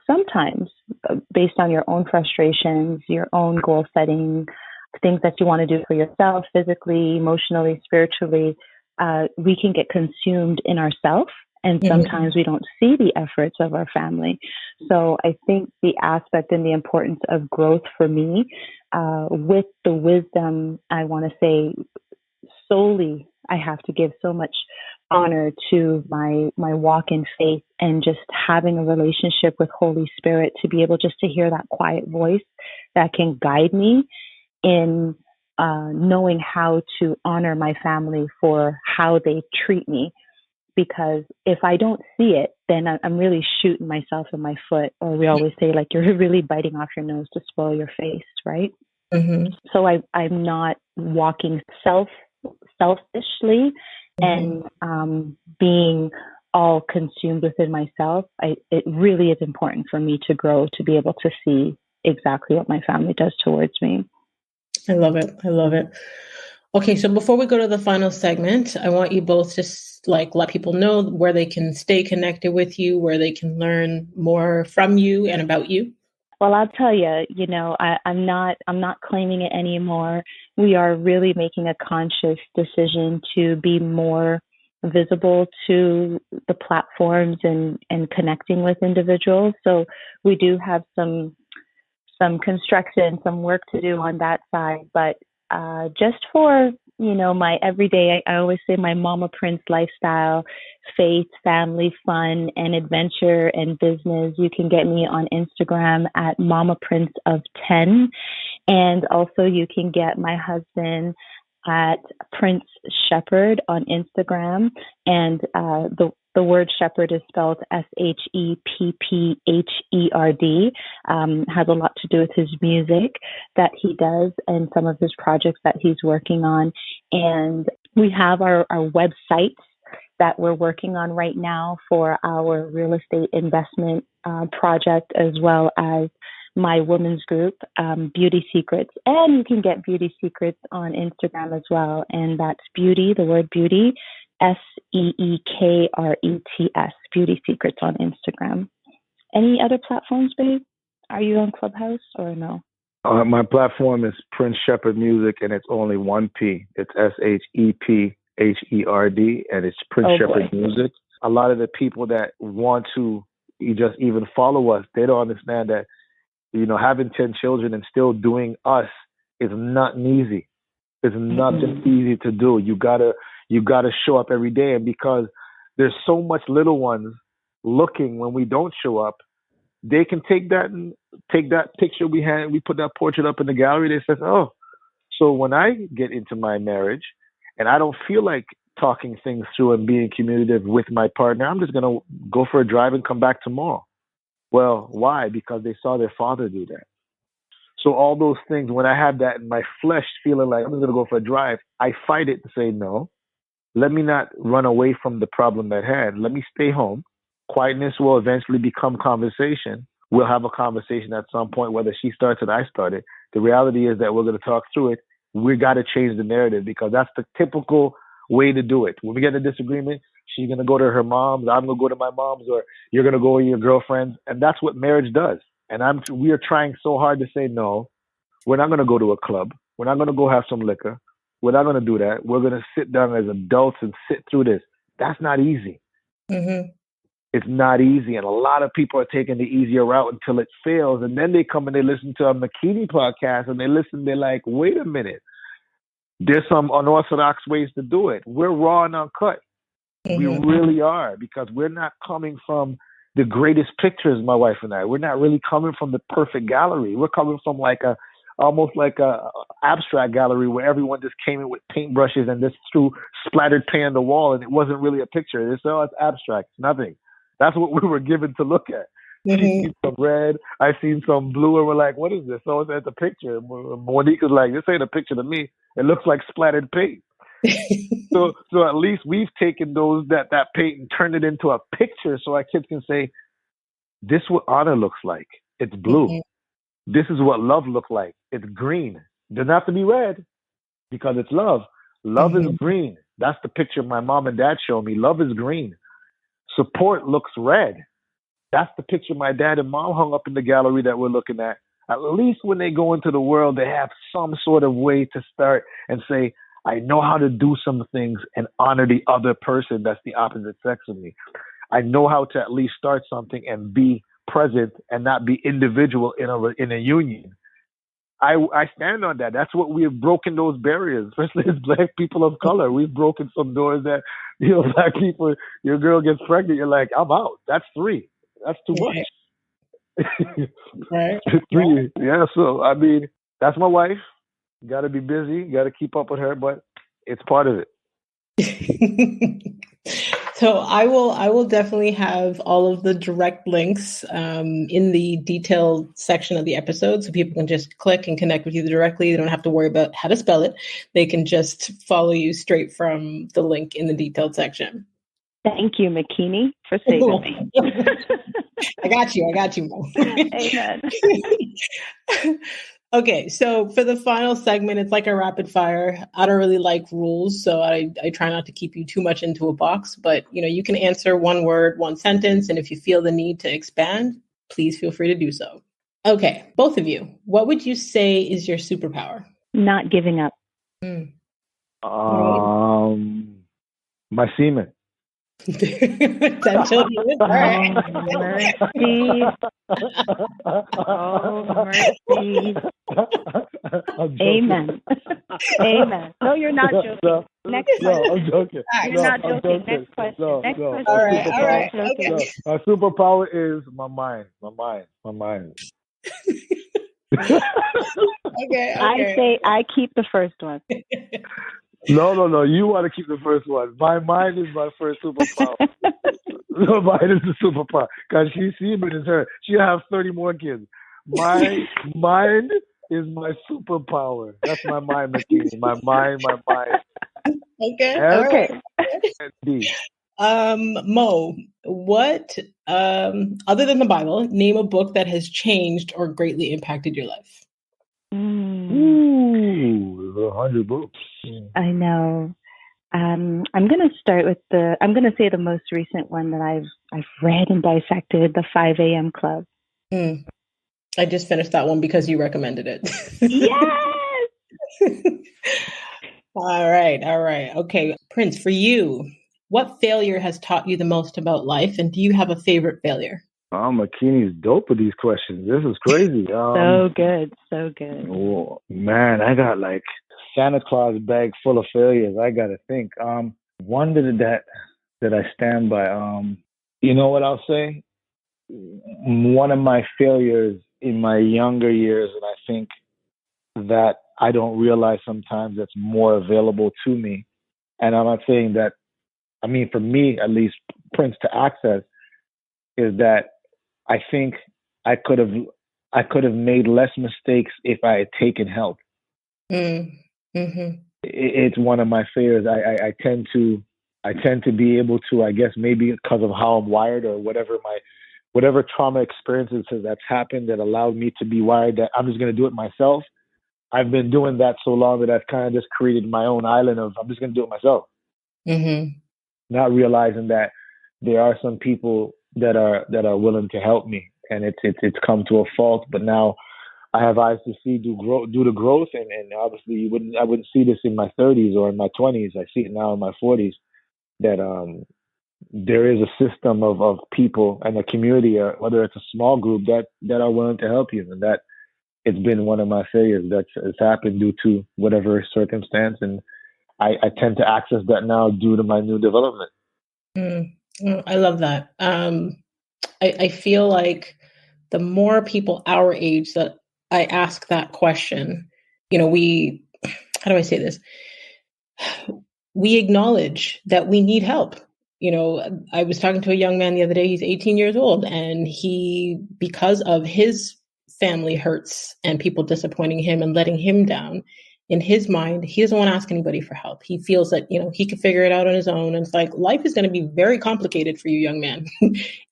Speaker 2: sometimes based on your own frustrations, your own goal setting, things that you want to do for yourself, physically, emotionally, spiritually, we can get consumed in ourselves. And sometimes we don't see the efforts of our family. So I think the aspect and the importance of growth for me, with the wisdom, I want to say, solely I have to give so much honor to my walk in faith and just having a relationship with Holy Spirit to be able just to hear that quiet voice that can guide me in knowing how to honor my family for how they treat me. Because if I don't see it, then I'm really shooting myself in my foot. Or we always say, like, you're really biting off your nose to spoil your face, right?
Speaker 1: Mm-hmm.
Speaker 2: So I'm not walking selfishly and being all consumed within myself. It really is important for me to grow to be able to see exactly what my family does towards me.
Speaker 1: I love it. I love it. Okay, so before we go to the final segment, I want you both to let people know where they can stay connected with you, where they can learn more from you and about you.
Speaker 2: Well, I'll tell you, I'm not claiming it anymore. We are really making a conscious decision to be more visible to the platforms and connecting with individuals. So we do have some construction, some work to do on that side, but just for, my everyday, I always say my Mama Prince lifestyle, faith, family, fun, and adventure and business. You can get me on Instagram at Mama Prince of 10. And also you can get my husband at Prince Shepherd on Instagram. And the word shepherd is spelled SHEPPHERD. Has a lot to do with his music that he does and some of his projects that he's working on. And we have our websites that we're working on right now for our real estate investment project, as well as my women's group, Beauty Seekrets. And you can get Beauty Seekrets on Instagram as well. And that's beauty, the word beauty, SEEKRETS, Beauty Seekrets on Instagram. Any other platforms, babe? Are you on Clubhouse or no?
Speaker 3: My platform is Prince Shepherd Music, and it's only one P. It's SHEPHERD, and it's Prince Shepherd Music. A lot of the people that want to just even follow us, they don't understand that, having 10 children and still doing us is not easy. It's nothing easy to do. You gotta show up every day, and because there's so much little ones looking when we don't show up, they can take that picture we put that portrait up in the gallery. They say, oh, so when I get into my marriage and I don't feel like talking things through and being communicative with my partner, I'm just gonna go for a drive and come back tomorrow. Well, why? Because they saw their father do that. So all those things, when I have that in my flesh feeling like I'm just going to go for a drive, I fight it to say, no, let me not run away from the problem at hand. Let me stay home. Quietness will eventually become conversation. We'll have a conversation at some point, whether she starts or I started. The reality is that we're going to talk through it. We got to change the narrative because that's the typical way to do it. When we get a disagreement, she's going to go to her mom's, I'm going to go to my mom's, or you're going to go to your girlfriend's. And that's what marriage does. And we are trying so hard to say, no, we're not going to go to a club. We're not going to go have some liquor. We're not going to do that. We're going to sit down as adults and sit through this. That's not easy.
Speaker 1: Mm-hmm.
Speaker 3: It's not easy. And a lot of people are taking the easier route until it fails. And then they come and they listen to a McKinney podcast and they're like, wait a minute. There's some unorthodox ways to do it. We're raw and uncut. Mm-hmm. We really are, because we're not coming from the greatest pictures, my wife and I. We're not really coming from the perfect gallery. We're coming from almost like a abstract gallery where everyone just came in with paintbrushes and just threw splattered paint on the wall, and it wasn't really a picture. It's abstract. It's nothing. That's what we were given to look at.
Speaker 1: Mm-hmm.
Speaker 3: She's seen some red, I've seen some blue, and we're like, what is this? So it's a picture. Monique is like, this ain't a picture to me. It looks like splattered paint. So at least we've taken that paint and turned it into a picture so our kids can say, this is what honor looks like. It's blue. Mm-hmm. This is what love looks like. It's green. It doesn't have to be red because it's love. Love is green. That's the picture my mom and dad showed me. Love is green. Support looks red. That's the picture my dad and mom hung up in the gallery that we're looking at. At least when they go into the world, they have some sort of way to start and say, I know how to do some things and honor the other person that's the opposite sex of me. I know how to at least start something and be present and not be individual in a union. I stand on that. That's what we have broken, those barriers, especially as Black people of color. We've broken some doors that, Black people, your girl gets pregnant, you're like, I'm out. That's 3. That's too much.
Speaker 1: Right.
Speaker 3: 3. Yeah. So, I mean, that's my wife. Got to be busy. Got to keep up with her, but it's part of it.
Speaker 1: So I will definitely have all of the direct links in the detailed section of the episode, so people can just click and connect with you directly. They don't have to worry about how to spell it. They can just follow you straight from the link in the detailed section.
Speaker 2: Thank you, McKinney, for saving me.
Speaker 1: I got you, Mo.
Speaker 2: Amen.
Speaker 1: Okay, so for the final segment, it's like a rapid fire. I don't really like rules, so I try not to keep you too much into a box, but you can answer one word, one sentence, and if you feel the need to expand, please feel free to do so. Okay, both of you, what would you say is your superpower?
Speaker 2: Not giving up.
Speaker 3: My semen.
Speaker 1: 10 children. All right.
Speaker 2: Mercy. Oh, mercy. Amen. Amen. No, you're not joking. Next question.
Speaker 3: No, I'm joking.
Speaker 2: You're not joking. Next question. Next question.
Speaker 1: All right. Okay.
Speaker 3: My superpower is my mind.
Speaker 1: Okay.
Speaker 3: I
Speaker 2: say I keep the first one.
Speaker 3: No. You want to keep the first one. My mind is my first superpower. Mine is the superpower. Because semen is her. She'll have 30 more kids. My mind is my superpower. That's my mind, McKinney. My mind.
Speaker 1: Okay.
Speaker 3: D.
Speaker 1: Mo, what, other than the Bible, name a book that has changed or greatly impacted your life?
Speaker 3: Ooh, 100 books.
Speaker 2: I know. I'm going to start with I'm going to say the most recent one that I've read and dissected, the 5 a.m. Club.
Speaker 1: I just finished that one because you recommended it.
Speaker 2: Yes!
Speaker 1: All right. Okay. Prince, for you, what failure has taught you the most about life? And do you have a favorite failure?
Speaker 3: McKinney's dope with these questions. This is crazy.
Speaker 2: So good.
Speaker 3: Oh, man, I got like Santa Claus bag full of failures. I got to think. One that I stand by. You know what I'll say? One of my failures in my younger years, and I think that I don't realize sometimes that's more available to me. And I'm not saying that, I mean, for me, at least, Prince, to access, is that I think I could have made less mistakes if I had taken help.
Speaker 1: Mm-hmm.
Speaker 3: It's one of my fears. I tend to be able to, I guess maybe because of how I'm wired or whatever trauma experiences that's happened that allowed me to be wired that I'm just going to do it myself. I've been doing that so long that I've kind of just created my own island of I'm just going to do it myself.
Speaker 1: Mm-hmm.
Speaker 3: Not realizing that there are some people that are willing to help me, and it's come to a fault. But now I have eyes to see due to growth, and obviously I wouldn't see this in my 30s or in my 20s. I see it now in my 40s that there is a system of people and a community, whether it's a small group that are willing to help you, and that it's been one of my failures that's happened due to whatever circumstance, and I tend to access that now due to my new development.
Speaker 1: I love that. I feel like the more people our age that I ask that question, how do I say this? We acknowledge that we need help. I was talking to a young man the other day, he's 18 years old, and because of his family hurts and people disappointing him and letting him down, in his mind, he doesn't want to ask anybody for help. He feels that, he can figure it out on his own. And it's like, life is going to be very complicated for you, young man.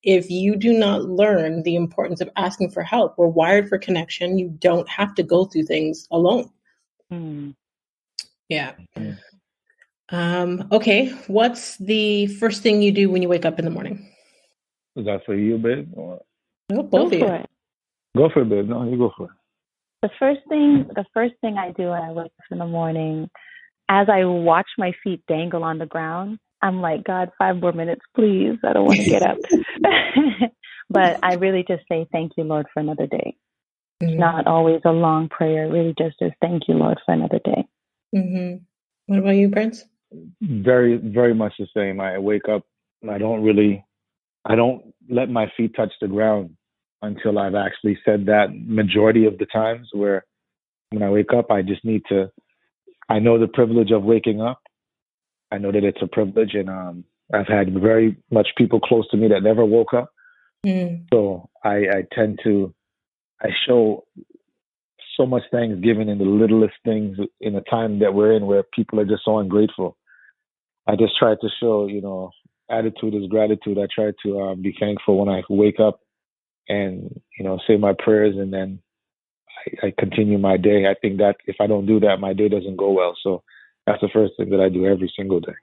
Speaker 1: If you do not learn the importance of asking for help, we're wired for connection. You don't have to go through things alone. Yeah. Okay. What's the first thing you do when you wake up in the morning?
Speaker 3: Is that for you, babe? Or...
Speaker 1: No, both of you.
Speaker 3: Go for it, babe. No, you go for it.
Speaker 2: The first thing I do when I wake up in the morning, as I watch my feet dangle on the ground, I'm like, God, 5 more minutes, please. I don't want to get up. But I really just say, thank you, Lord, for another day. It's not always a long prayer. It really just is thank you, Lord, for another day.
Speaker 1: Mm-hmm. What about you, Prince?
Speaker 3: Very, very much the same. I wake up and I don't let my feet touch the ground until I've actually said that majority of the times, where when I wake up, I just need to, I know the privilege of waking up. I know that it's a privilege, and I've had very much people close to me that never woke up. So I show so much thanksgiving in the littlest things in the time that we're in, where people are just so ungrateful. I just try to show, attitude is gratitude. I try to be thankful when I wake up and, say my prayers, and then I continue my day. I think that if I don't do that, my day doesn't go well. So that's the first thing that I do every single day.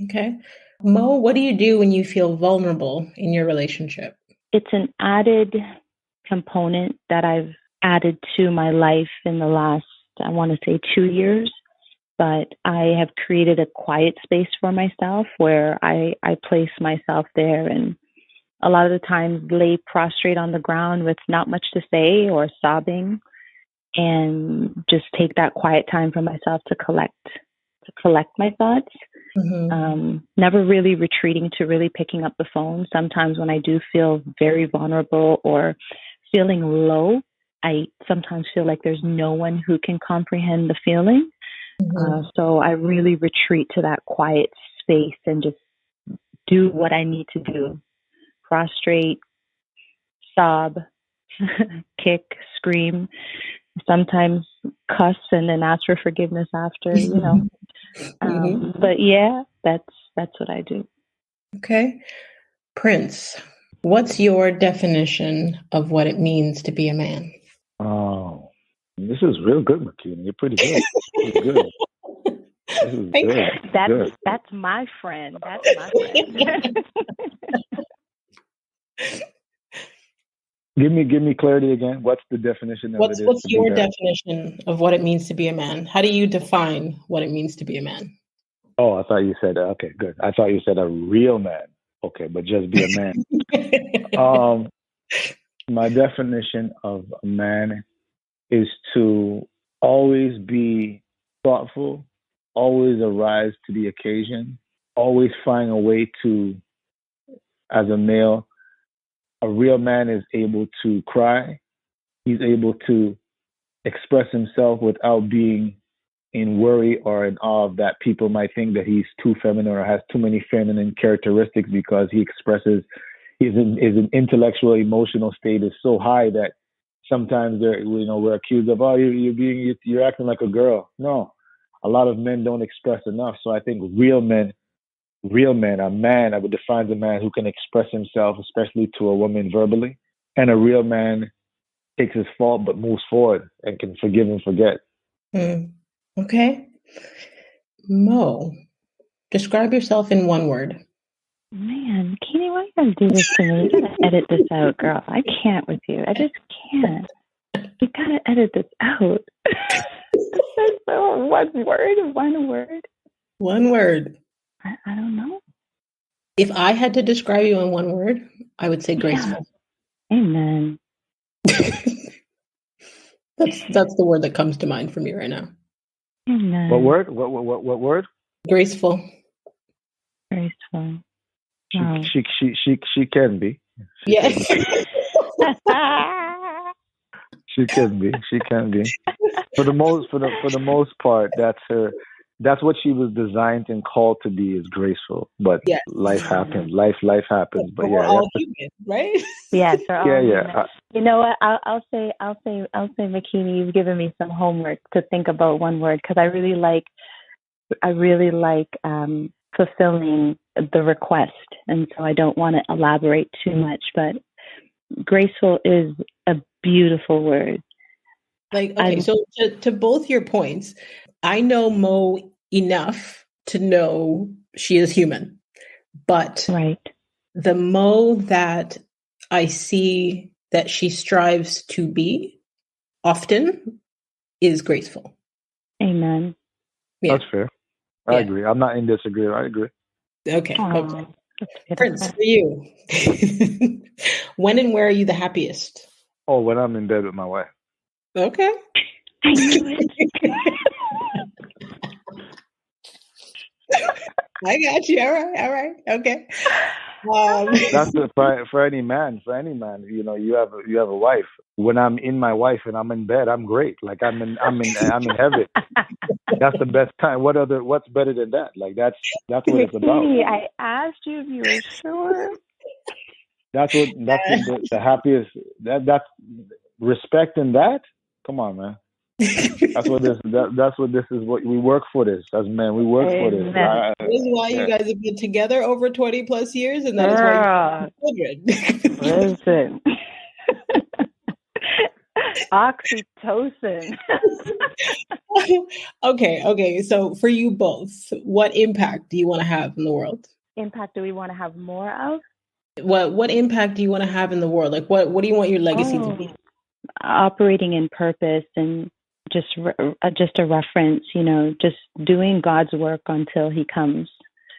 Speaker 1: Okay. Mo, what do you do when you feel vulnerable in your relationship?
Speaker 2: It's an added component that I've added to my life in the last, I want to say 2 years. But I have created a quiet space for myself where I place myself there, and a lot of the times lay prostrate on the ground with not much to say or sobbing, and just take that quiet time for myself to collect my thoughts. Never really retreating to really picking up the phone. Sometimes when I do feel very vulnerable or feeling low, I sometimes feel like there's no one who can comprehend the feeling. So I really retreat to that quiet space and just do what I need to do. Prostrate, sob, kick, scream, sometimes cuss and then ask for forgiveness after, But yeah, that's what I do.
Speaker 1: Okay. Prince, what's your definition of what it means to be a man?
Speaker 3: Oh, this is real good, Makina. You're pretty good. Pretty good. This is good.
Speaker 2: That's my friend. That's my friend.
Speaker 3: Give me clarity again. What's the definition of it?
Speaker 1: What's your definition of what it means to be a man? How do you define what it means to be a man?
Speaker 3: Oh, I thought you said, okay, good. I thought you said a real man. Okay, but just be a man. My definition of a man is to always be thoughtful, always arise to the occasion, always find a way to, as a male, a real man is able to cry. He's able to express himself without being in worry or in awe that people might think that he's too feminine or has too many feminine characteristics, because he expresses his intellectual, emotional state is so high that sometimes we're accused of, you're acting like a girl. No, a lot of men don't express enough. So I think real men, a man, I would define a man who can express himself, especially to a woman verbally. And a real man takes his fault but moves forward and can forgive and forget.
Speaker 1: Okay. Mo, describe yourself in one word.
Speaker 2: Man, Katie, why you gotta do this to me? You gotta edit this out, girl. I can't with you. I just can't. You gotta edit this out. One word.
Speaker 1: One word.
Speaker 2: I don't know.
Speaker 1: If I had to describe you in one word, I would say graceful.
Speaker 2: Yeah. Amen.
Speaker 1: That's the word that comes to mind for me right now.
Speaker 2: Amen.
Speaker 3: What word? What word?
Speaker 1: Graceful.
Speaker 2: Graceful.
Speaker 3: She can be.
Speaker 1: Yes.
Speaker 3: She can be. For the most part, that's her. That's what she was designed and called to be, is graceful. But yes. Life happens. Life happens. But
Speaker 1: we're all human, right?
Speaker 2: Yes, we're all human. You know what? I'll say, McKinney, you've given me some homework to think about one word, because I really like fulfilling the request, and so I don't want to elaborate too much. But graceful is a beautiful word.
Speaker 1: So to both your points, I know Mo enough to know she is human, but the Mo that I see that she strives to be often is graceful.
Speaker 2: Amen.
Speaker 3: Yeah. That's fair. I agree. I'm not in disagreement. I agree.
Speaker 1: Okay. Prince, for you, when and where are you the happiest?
Speaker 3: Oh, when I'm in bed with my wife.
Speaker 1: Okay.
Speaker 2: I knew it.
Speaker 1: I got you. All right. Okay.
Speaker 3: That's for any man. For any man, you have a wife. When I'm in my wife and I'm in bed, I'm great. Like I'm in heaven. That's the best time. What's better than that? Like that's what it's about.
Speaker 2: I asked you if you were sure.
Speaker 3: That's what the happiest. That's respect in that. Come on, man. That's what this is. What we work for this as men. We work for this.
Speaker 1: That is why you guys have been together over 20 plus years, and that is why you have children.
Speaker 2: Listen. Oxytocin.
Speaker 1: Okay. So for you both, what impact do you want to have in the world?
Speaker 2: Impact do we want to have more of?
Speaker 1: What impact do you want to have in the world? Like what do you want your legacy to be?
Speaker 2: Operating in purpose and just a reference, just doing God's work until He comes.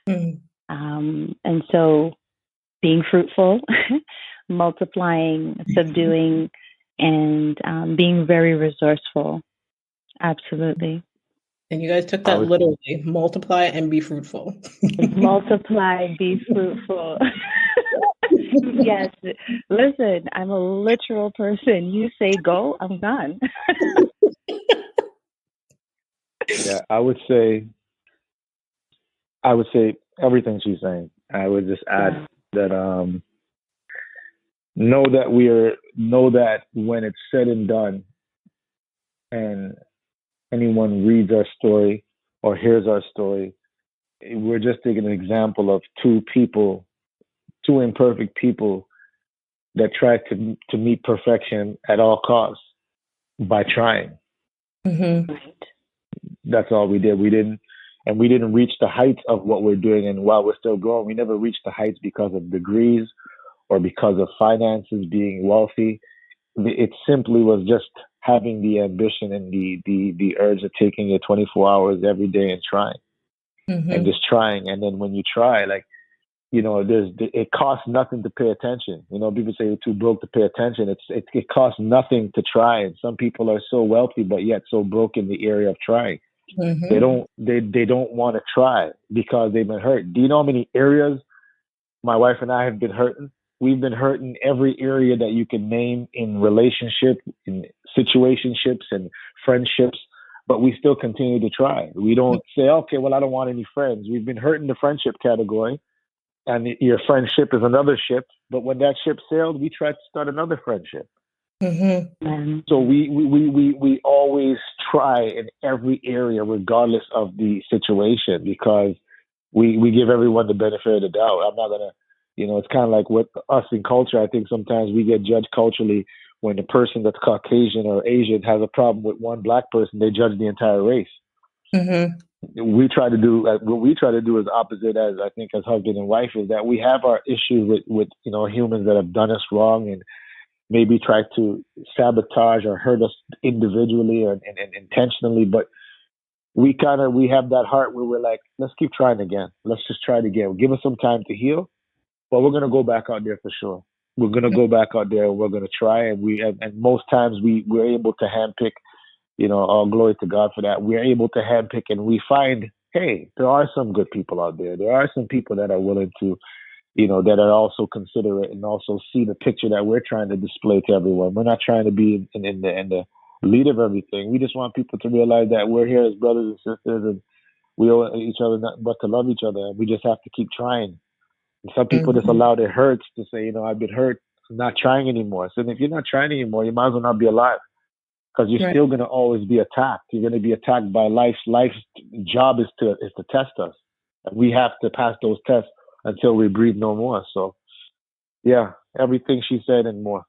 Speaker 1: Mm-hmm.
Speaker 2: And so being fruitful, multiplying, subduing, and being very resourceful. Absolutely.
Speaker 1: And you guys took that literally. Multiply and be fruitful.
Speaker 2: Multiply, be fruitful. Yes. Listen, I'm a literal person. You say go, I'm gone.
Speaker 3: Yeah, I would say everything she's saying. I would just add that know that when it's said and done and anyone reads our story or hears our story, we're just taking an example of two imperfect people that try to meet perfection at all costs by trying.
Speaker 1: Mm-hmm.
Speaker 3: That's all we did. We didn't reach the heights of what we're doing. And while we're still growing, we never reached the heights because of degrees or because of finances, being wealthy. It simply was just having the ambition and the urge of taking it 24 hours every day and trying. Mm-hmm. And just trying. And then when you try, it costs nothing to pay attention. People say you're too broke to pay attention. It costs nothing to try. And some people are so wealthy, but yet so broke in the area of trying. Mm-hmm. They don't want to try because they've been hurt. Do you know how many areas my wife and I have been hurting? We've been hurt in every area that you can name in relationship, in situationships and friendships, but we still continue to try. We don't say, okay, well, I don't want any friends. We've been hurt in the friendship category, and your friendship is another ship. But when that ship sailed, we tried to start another friendship. Mm-hmm. So we always try in every area, regardless of the situation, because we give everyone the benefit of the doubt. I'm not gonna, it's kind of like with us in culture. I think sometimes we get judged culturally when the person that's Caucasian or Asian has a problem with one black person, they judge the entire race. Mm-hmm. We try to do what we try to do is opposite, as I think as husband and wife, is that we have our issues with humans that have done us wrong and maybe try to sabotage or hurt us individually and intentionally, but we have that heart where we're like, let's keep trying again. Let's just try it again. Give us some time to heal, but we're gonna go back out there for sure. We're gonna go back out there and we're gonna try. And most times we're able to handpick. All glory to God for that. We're able to handpick, and we find, hey, there are some good people out there. There are some people that are willing to, that are also considerate and also see the picture that we're trying to display to everyone. We're not trying to be in the lead of everything. We just want people to realize that we're here as brothers and sisters, and we owe each other nothing but to love each other. And we just have to keep trying. And some people just allow their hurts to say, I've been hurt, I'm not trying anymore. So if you're not trying anymore, you might as well not be alive, because you're still going to always be attacked. You're going to be attacked by life. Life's job is to test us, and we have to pass those tests until we breathe no more. So, yeah, everything she said and more.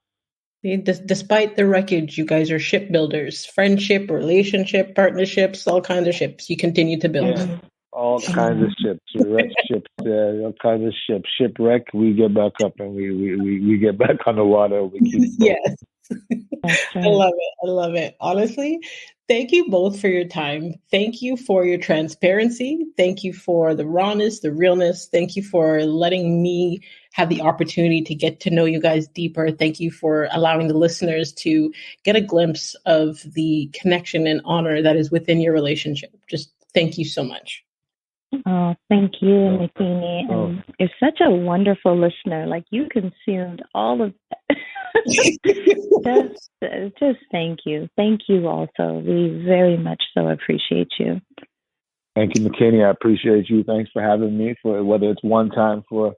Speaker 1: Despite the wreckage, you guys are shipbuilders, friendship, relationship, partnerships, all kinds of ships. You continue to build.
Speaker 3: Yeah, all kinds of ships, wrecked ships, all kinds of ships. Shipwreck, we get back up and we get back on the water. We keep
Speaker 1: yes. I love it. Honestly, thank you both for your time. Thank you for your transparency. Thank you for the rawness, the realness. Thank you for letting me have the opportunity to get to know you guys deeper. Thank you for allowing the listeners to get a glimpse of the connection and honor that is within your relationship. Just thank you so much.
Speaker 2: Oh, thank you, Makini. And you're such a wonderful listener. Like, you consumed all of that. just thank you. Thank you also. We very much so appreciate you.
Speaker 3: Thank you, McKinney. I appreciate you. Thanks for having me, for whether it's one time for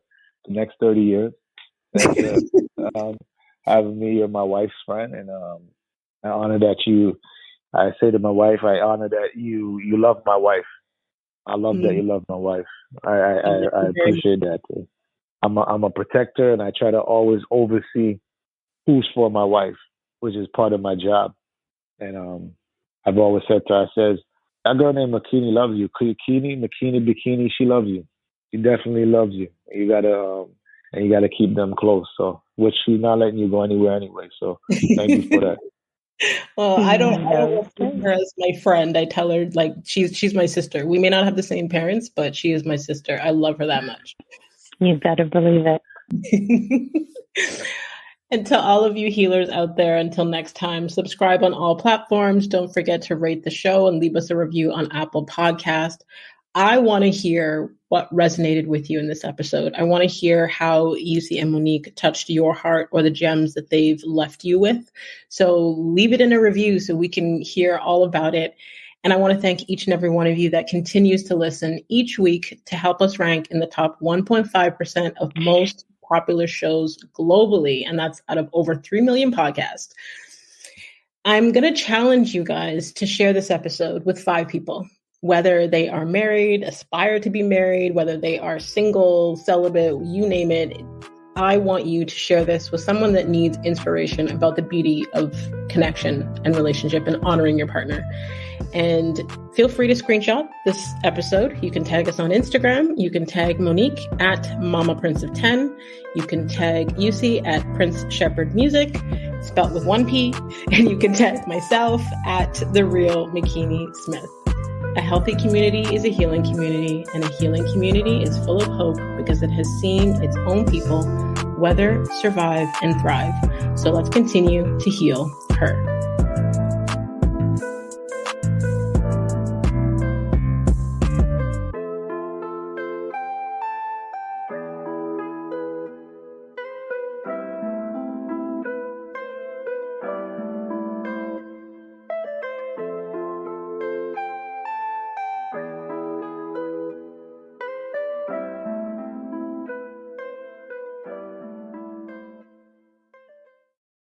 Speaker 3: the next 30 years. Thanks for having me. You're my wife's friend, and I honor that you, I say to my wife, I honor that you love my wife. I love that you love my wife. I appreciate that. I'm a protector, and I try to always oversee who's for my wife, which is part of my job. And I've always said to her, I says, that girl named Makini loves you. Makini, Bikini, she loves you. She definitely loves you. You gotta keep them close. So, which she's not letting you go anywhere anyway. So, thank you for that.
Speaker 1: Well, I don't refer her as my friend. I tell her like she's my sister. We may not have the same parents, but she is my sister. I love her that much.
Speaker 2: You better believe it.
Speaker 1: And to all of you healers out there, until next time, subscribe on all platforms. Don't forget to rate the show and leave us a review on Apple Podcast. I want to hear what resonated with you in this episode. I want to hear how Eusie and Monique touched your heart or the gems that they've left you with. So leave it in a review so we can hear all about it. And I want to thank each and every one of you that continues to listen each week to help us rank in the top 1.5% of most popular shows globally. And that's out of over 3 million podcasts. I'm going to challenge you guys to share this episode with 5 people. Whether they are married, aspire to be married, whether they are single, celibate, you name it. I want you to share this with someone that needs inspiration about the beauty of connection and relationship and honoring your partner. And feel free to screenshot this episode. You can tag us on Instagram. You can tag Monique at Mama Prince of 10. You can tag Eusie at Prince Shepherd Music, spelt with 1 P. And you can tag myself at The Real Makini Smith. A healthy community is a healing community, and a healing community is full of hope because it has seen its own people weather, survive, and thrive. So let's continue to heal her.